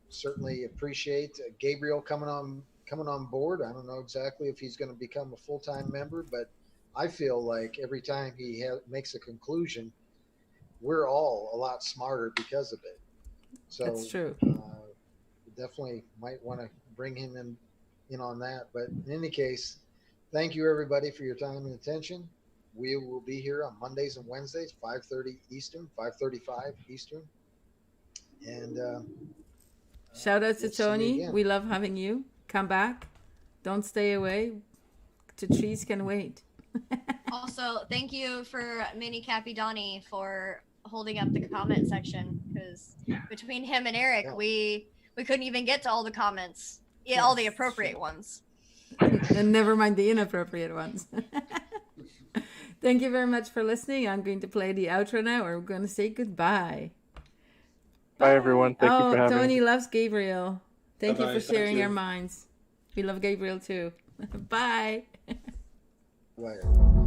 Certainly appreciate Gabriel coming on board. I don't know exactly if he's going to become a full-time member, but I feel like every time he makes a conclusion, we're all a lot smarter because of it. So that's true. Definitely might want to bring him in on that. But in any case, thank you, everybody, for your time and attention. We will be here on Mondays and Wednesdays, 5:30 Eastern, 5:35 Eastern. And shout out to Tony. We love having you. Come back. Don't stay away. The trees can wait. Also, thank you for Mini Cappy Donnie for holding up the comment section, because between him and Eric, we couldn't even get to all the comments, all the appropriate ones. And never mind the inappropriate ones. Thank you very much for listening. I'm going to play the outro now, or we're going to say goodbye. Bye, everyone. Thank you for having me. Tony loves Gabriel. Thank you for sharing your minds. We love Gabriel too. Bye. Bye.